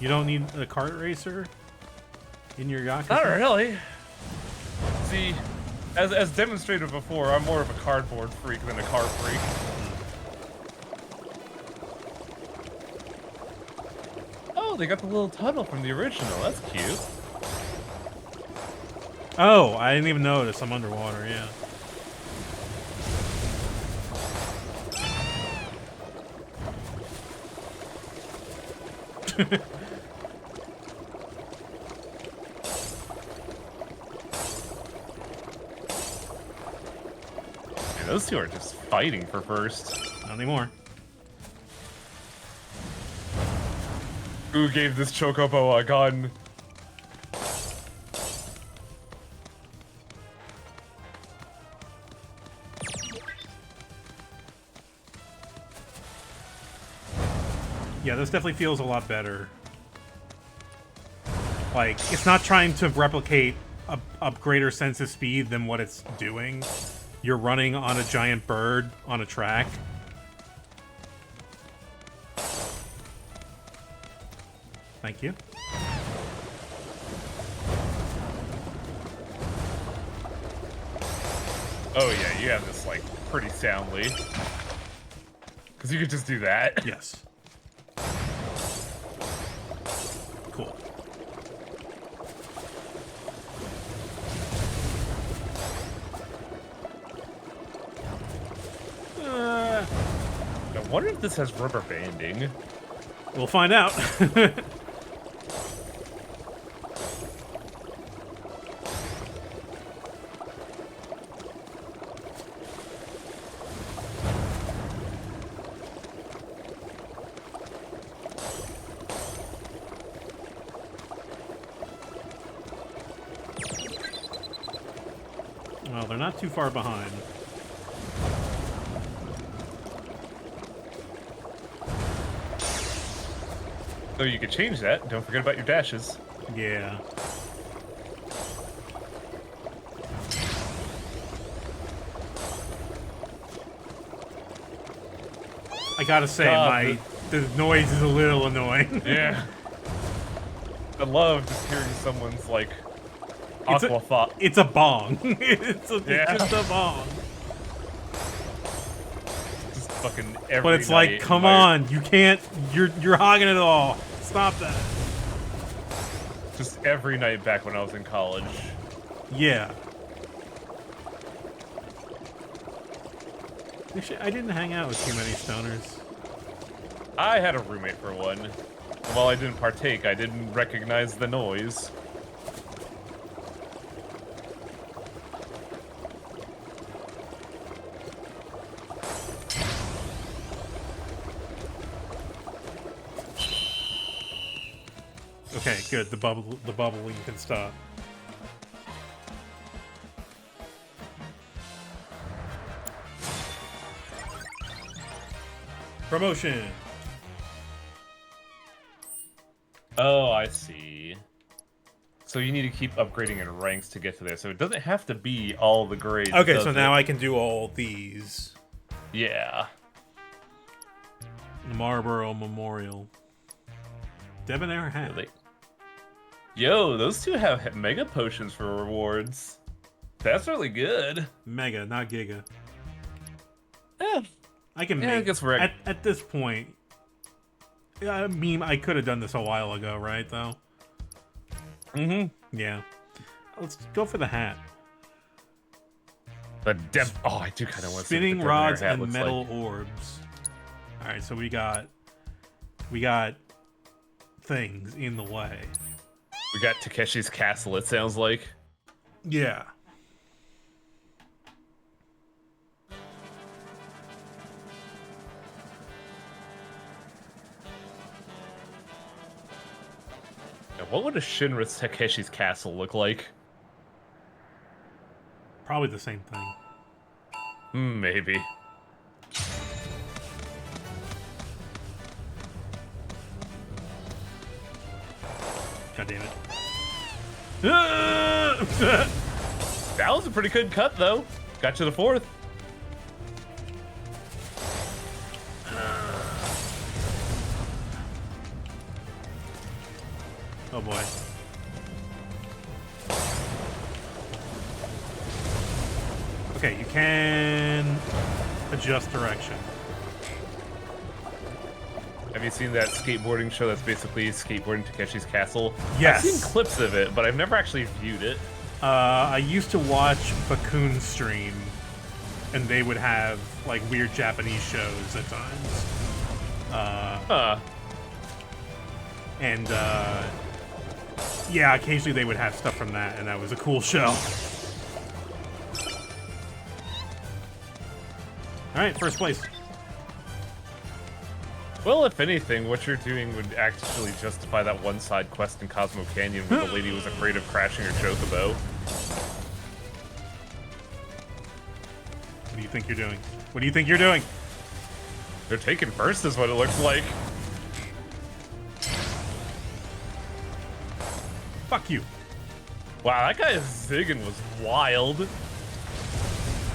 You don't need a kart racer in your Yakuza? Not really. See, as demonstrated before, I'm more of a cardboard freak than a car freak. Oh, they got the little tunnel from the original. That's cute. Oh, I didn't even notice. I'm underwater, yeah. Man, those two are just fighting for first. Not anymore. Who gave this chocobo a gun? Yeah, this definitely feels a lot better. Like, it's not trying to replicate a greater sense of speed than what it's doing. You're running on a giant bird on a track. Thank you. Oh yeah, you have this, like, pretty soundly. Because you could just do that. Yes. Cool. I wonder if this has rubber banding. We'll find out. Well, they're not too far behind. So you could change that. Don't forget about your dashes. Yeah. I gotta say, the noise is a little annoying. Yeah. I love just hearing someone's, like, aqua thought. It's a bong. It's just a bong. Just fucking every But it's night like, come on, you can't. You're hogging it all. Stop that. Just every night back when I was in college. Yeah. Actually, I didn't hang out with too many stoners. I had a roommate for one. And while I didn't partake, I didn't recognize the noise. Okay, good. The bubbling can stop. Promotion. Oh, I see. So you need to keep upgrading in ranks to get to there. So it doesn't have to be all the grades. Okay, so does now it? I can do all these. Yeah. Marlboro Memorial. Debonair hat. Really? Yo, those two have mega potions for rewards. That's really good. Mega, not Giga. Yeah. I can Yeah, I make guess we're at this point. I mean, I could have done this a while ago, right? Though. Mm-hmm. Yeah. Let's go for the hat. Oh, I do kind of want to see Spinning what the rods hat and looks metal like. orbs. All right, so we got things in the way. We got Takeshi's castle. It sounds like. Yeah. Now, what would a Shinra Takeshi's castle look like? Probably the same thing. Maybe. God damn it. That was a pretty good cut, though. Got you the fourth. Oh boy. Okay, you can adjust direction. Have you seen that skateboarding show that's basically skateboarding Takeshi's Castle? Yes. I've seen clips of it, but I've never actually viewed it. I used to watch Bakun stream, and they would have like weird Japanese shows at times. And yeah, occasionally they would have stuff from that, and that was a cool show. All right, first place. Well, if anything, what you're doing would actually justify that one side quest in Cosmo Canyon where the lady was afraid of crashing her chocobo. What do you think you're doing? What do you think you're doing? They're taking first is what it looks like. Fuck you. Wow, that guy's zigging was wild.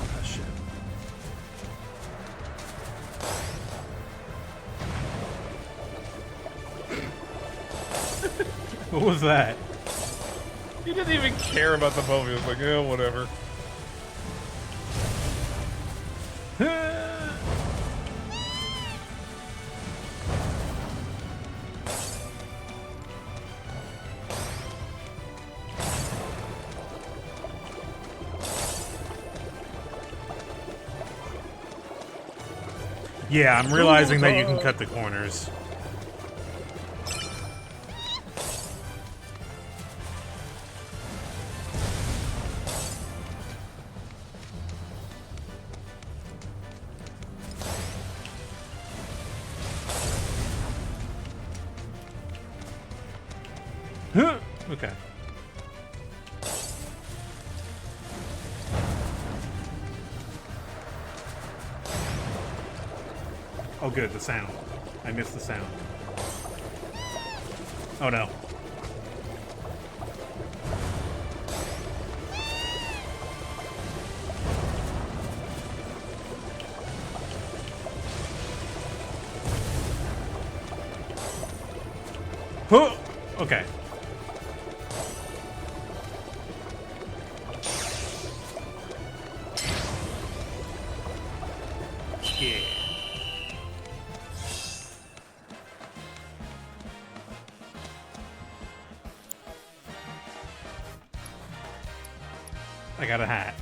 Ah, shit. What was that? He didn't even care about the moment. He was like, yeah, whatever. Yeah, I'm realizing that you can cut the corners. Okay. Oh good, the sound. I missed the sound. Oh no. Huh! Okay. Yeah. I got a hat.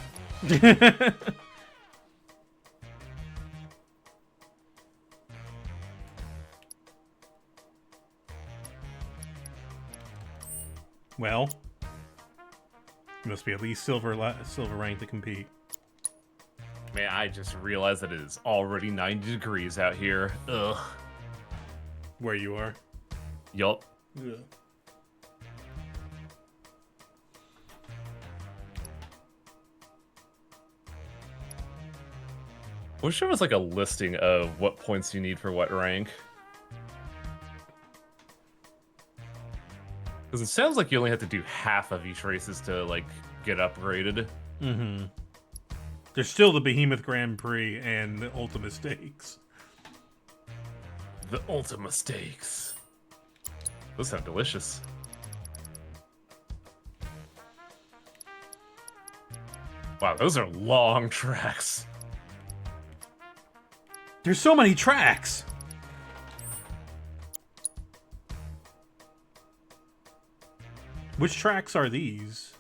Well, you must be at least silver rank to compete. Man, I just realized that it is already 90 degrees out here. Ugh. Where you are. Yup. Ugh. wish there was like a listing of what points you need for what rank. Because it sounds like you only have to do half of each races to like get upgraded. Mm-hmm. There's still the Behemoth Grand Prix and the Ultima Stakes. The Ultima Stakes. Those sound delicious. Wow, those are long tracks. There's so many tracks. Which tracks are these?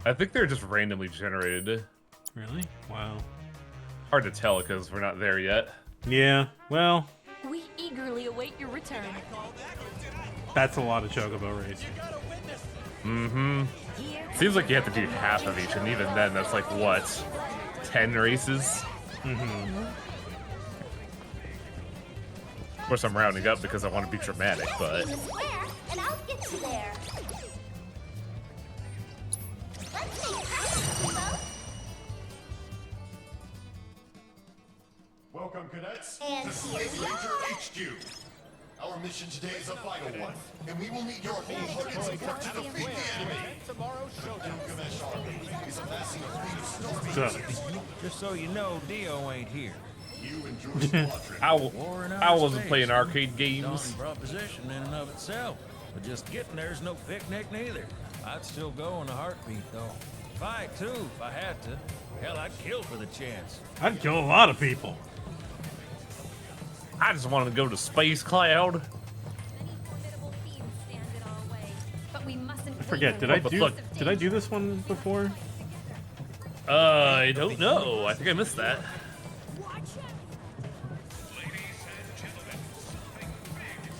I think they're just randomly generated. Really? Wow. Hard to tell because we're not there yet. Yeah, well, We eagerly await your return. that's a lot of Chocobo racing. Mm-hmm. Seems like you have to do half of each, and even then, that's like, what, 10 races? Mm-hmm. Of course, I'm rounding up because I want to be dramatic, but... Square, and I'll get you there. Let's make practice, Kubo. Welcome, cadets, And to here Space we Ranger are. HQ. Our mission today is a vital one, and we will need your wholehearted support to defeat the enemy. Tomorrow's showdown. Gilgamesh Army is amassing a fleet of What's stormy up? Just so you know, Dio ain't here. You and your squadron. I wasn't playing arcade games. Daunting proposition in and of itself. But just getting there's no picnic neither. I'd still go in a heartbeat, though. Fight, too, if I had to. Hell, I'd kill for the chance. I'd kill a lot of people. I just wanted to go to Space Cloud. Many formidable fiends stand in our way, but we mustn't I forget, waver did I in the do fuck? face of did I do danger. this one before? I don't know. I think I missed that.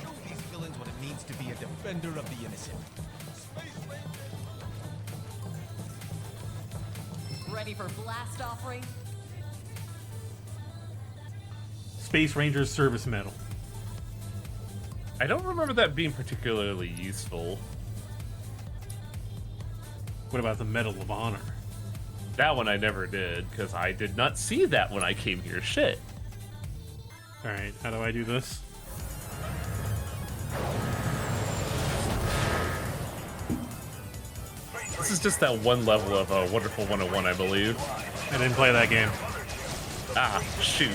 Show these villains what it means to be a defender of the innocent. Ready for blast offering? Space Rangers Service Medal. I don't remember that being particularly useful. What about the Medal of Honor? That one I never did, because I did not see that when I came here. Shit. Alright, how do I do this? This is just that one level of Wonderful 101, I believe. I didn't play that game. Ah, shoot.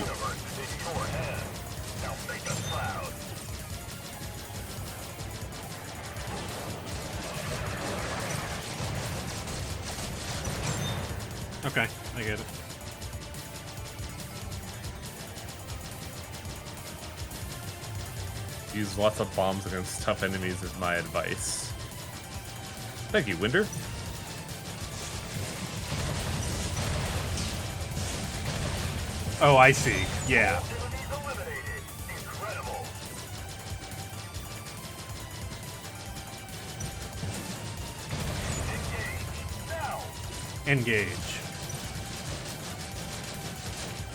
Okay, I get it. Use lots of bombs against tough enemies is my advice. Thank you, Winder. Oh, I see. Yeah. Engage.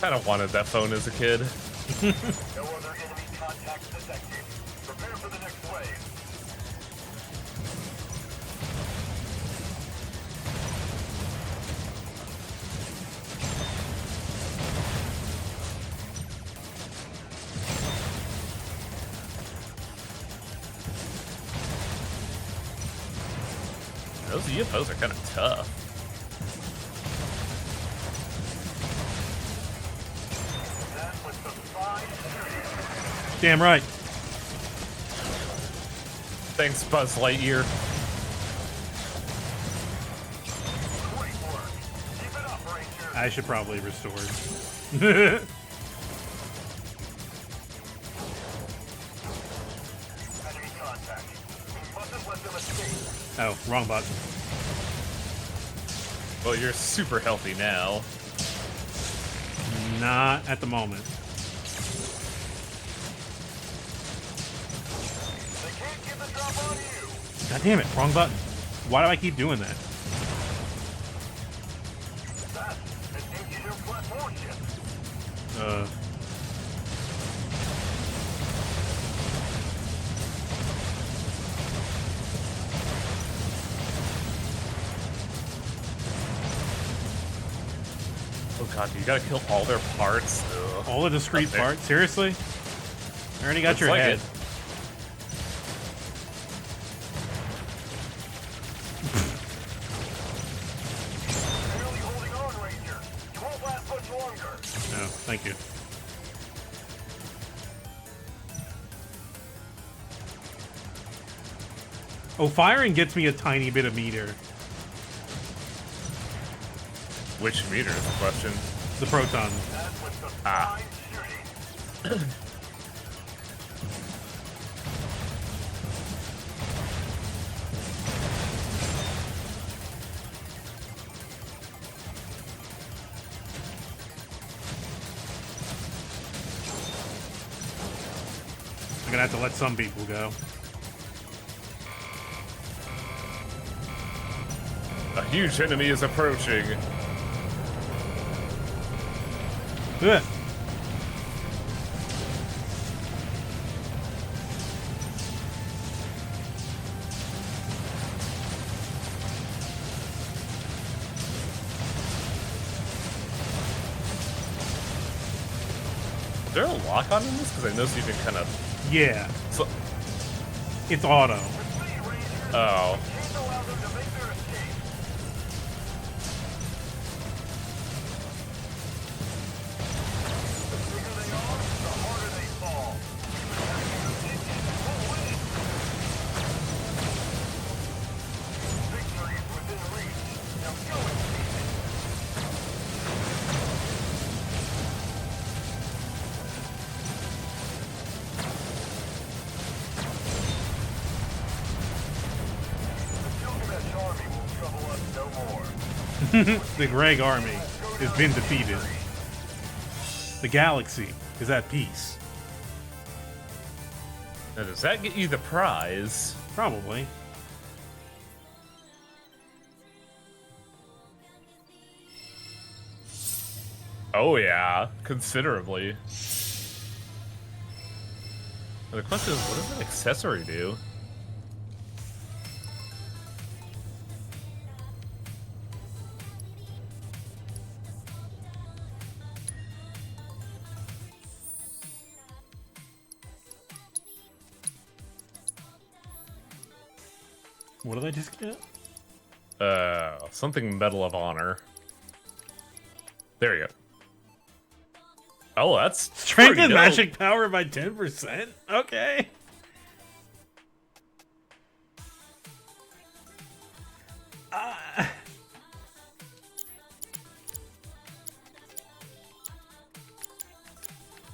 Kind of wanted that phone as a kid. No other enemy contacts detected. Prepare for the next wave. Those UFOs are kind of tough. Damn right. Thanks, Buzz Lightyear. I should probably restore. Oh, wrong button. Well, you're super healthy now. Not at the moment. God damn it, wrong button. Why do I keep doing that? Uh. Oh god, you gotta kill all their parts. Ugh. All the discrete Okay. parts? Seriously? I already got Looks your like head. it. No, thank you. Oh, firing gets me a tiny bit of meter. Which meter is the question? The proton. Ah. I'm gonna have to let some people go. A huge enemy is approaching. Ugh. Is there a lock on in this? Because I noticed you can kind of. Yeah. So, It's auto. oh. The Greg army has been defeated. The galaxy is at peace. Now, does that get you the prize? Probably. Oh yeah, considerably. And the question is, what does an accessory do? What did I just get? Something Medal of Honor. There you go. Oh, that's Strength pretty and dope. magic power by 10%? Okay.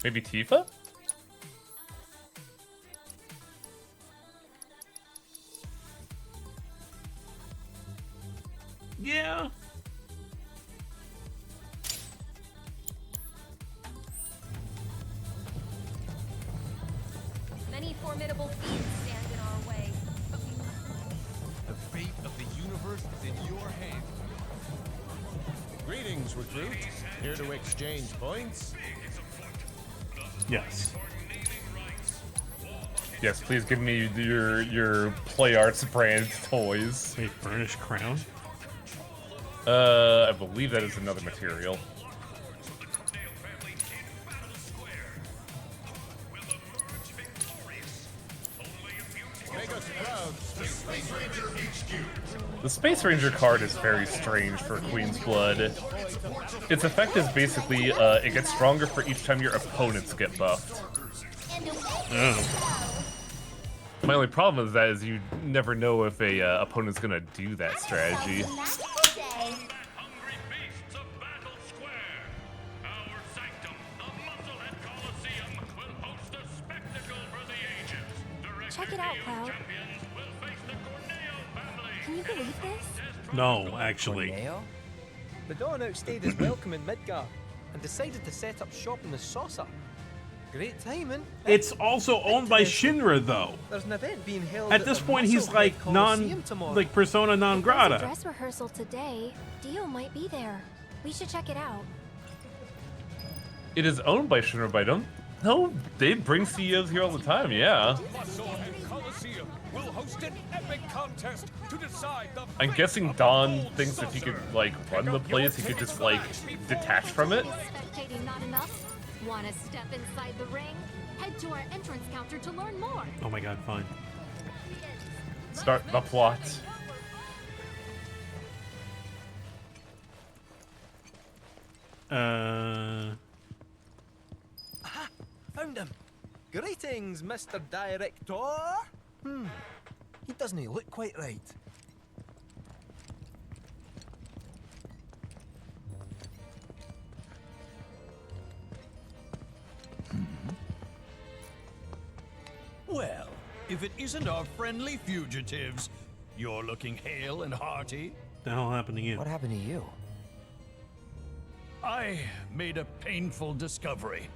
Maybe Tifa? Yeah. Many formidable fiends stand in our way. But we The fate of the universe is in your hands. Greetings, recruit. Here to exchange points? Yes. Yes, please give me your Play Arts brand toys. A burnished crown? I believe that is another material. Make us proud. The Space Ranger card is very strange for Queen's Blood. Its effect is basically, it gets stronger for each time your opponents get buffed. Oh. My only problem with that is you never know if a opponent's gonna do that strategy. Check it out, Cloud. Can you believe this? No, actually. Corneo? The Dawn outstayed his welcome in Midgar and decided to set up shop in the Saucer. Great timing. It's also owned by Shinra, though. There's an event being held At this the point, he's Musclehead like Coliseum tomorrow. like persona non If there's a grata. dress rehearsal today, Dio might be there. We should check it out. It is owned by Shinra, but I don't know. They bring CEOs here all the time, yeah. will host an epic contest to decide the I'm fate guessing of the Don gold thinks if he saucer. could like run the place, he could just like detach from it. Is spectating not enough? Want to step inside the ring? Head to our entrance counter to learn more. Oh my god, fine. Start the plot. Aha! Found him! Greetings, Mr. Director! He doesn't look quite right. Well, if it isn't our friendly fugitives, you're looking hale and hearty. The hell happened to you? What happened to you? I made a painful discovery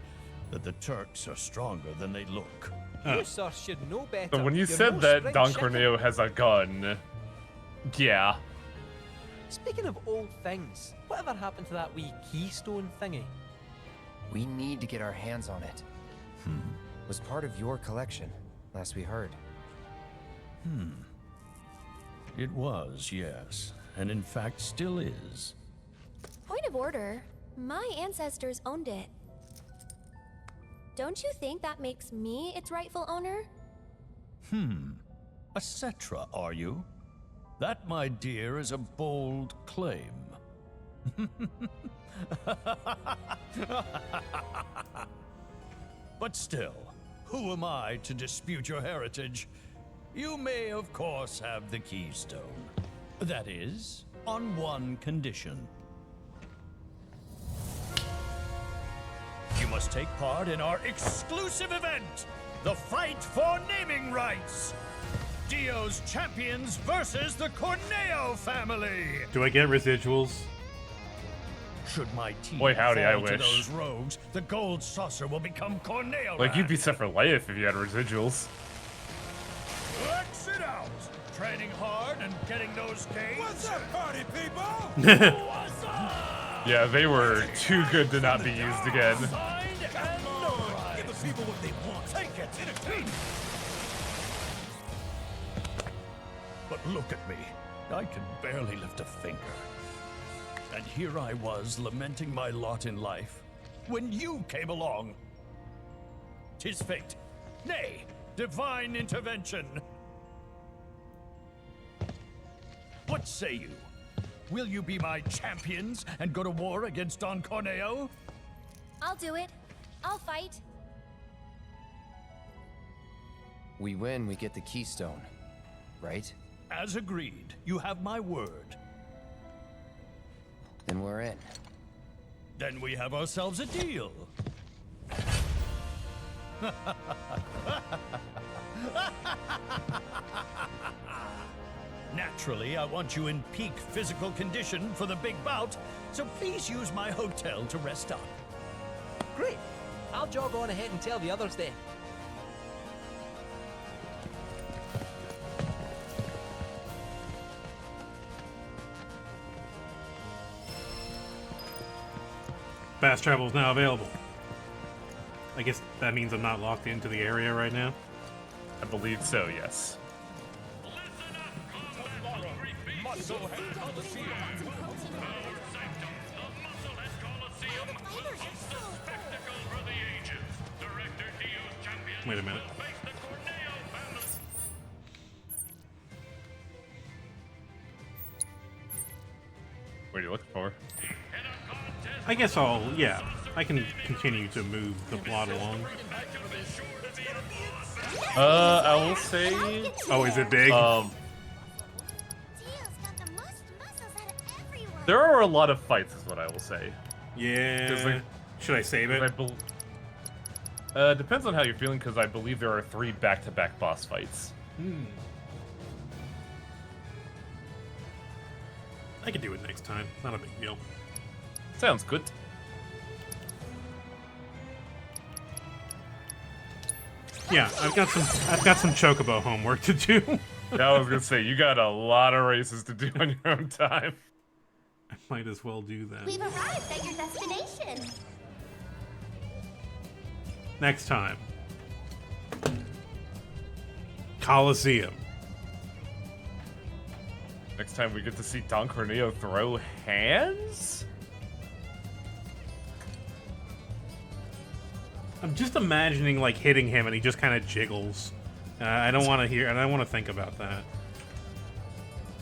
that the Turks are stronger than they look. You, sir, should know better. So when you You're said no that spring Don chicken. Corneo has a gun, yeah. Speaking of old things, whatever happened to that wee keystone thingy? We need to get our hands on it. Was part of your collection, last we heard. It was, yes. And in fact still is. Point of order. My ancestors owned it. Don't you think that makes me its rightful owner? A Cetra, are you? That, my dear, is a bold claim. But still, who am I to dispute your heritage? You may, of course, have the keystone. That is, on one condition. You must take part in our exclusive event, the Fight for Naming Rights. Dio's champions versus the Corneo family. Do I get residuals? Should my team Boy, howdy, I fall to wish. those rogues, the gold saucer will become Corneo. Like you'd be set for life if you had residuals. Let's it out. Training hard and getting those gains. What's up, party people? What's up? Yeah, they were too good to not be used again. Find and no. Give the people what they want. Take it. Entertain. But look at me. I can barely lift a finger. And here I was lamenting my lot in life when you came along. 'Tis fate. Nay, divine intervention. What say you? Will you be my champions and go to war against Don Corneo? I'll do it. I'll fight. We win, we get the keystone, right? As agreed, you have my word. Then we're in. Then we have ourselves a deal. Naturally, I want you in peak physical condition for the big bout, so please use my hotel to rest up. Great! I'll jog on ahead and tell the others then. Fast travel is now available. I guess that means I'm not locked into the area right now. I believe so, yes. Wait a minute. What are you looking for? I guess yeah, I can continue to move the plot along. I will say, Oh, is it big? Dio's got the most muscles out of everyone. there are a lot of fights, is what I will say. Yeah. like- Should I save it? Depends on how you're feeling, because I believe there are 3 back-to-back boss fights. I can do it next time. Not a big deal. Sounds good. Yeah, I've got some chocobo homework to do. I was gonna say, you got a lot of races to do on your own time. I might as well do that. We've arrived at your destination. Next time. Coliseum. Next time we get to see Don Corneo throw hands? I'm just imagining like hitting him and he just kind of jiggles. I don't want to hear, and I don't want to think about that.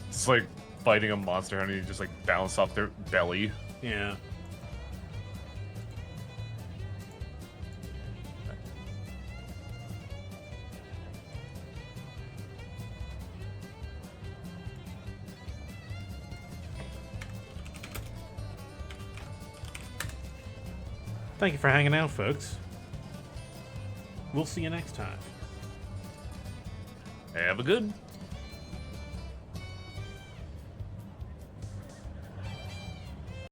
It's like fighting a monster hunter, you just like bounce off their belly. Yeah. Thank you for hanging out, folks. We'll see you next time. Have a good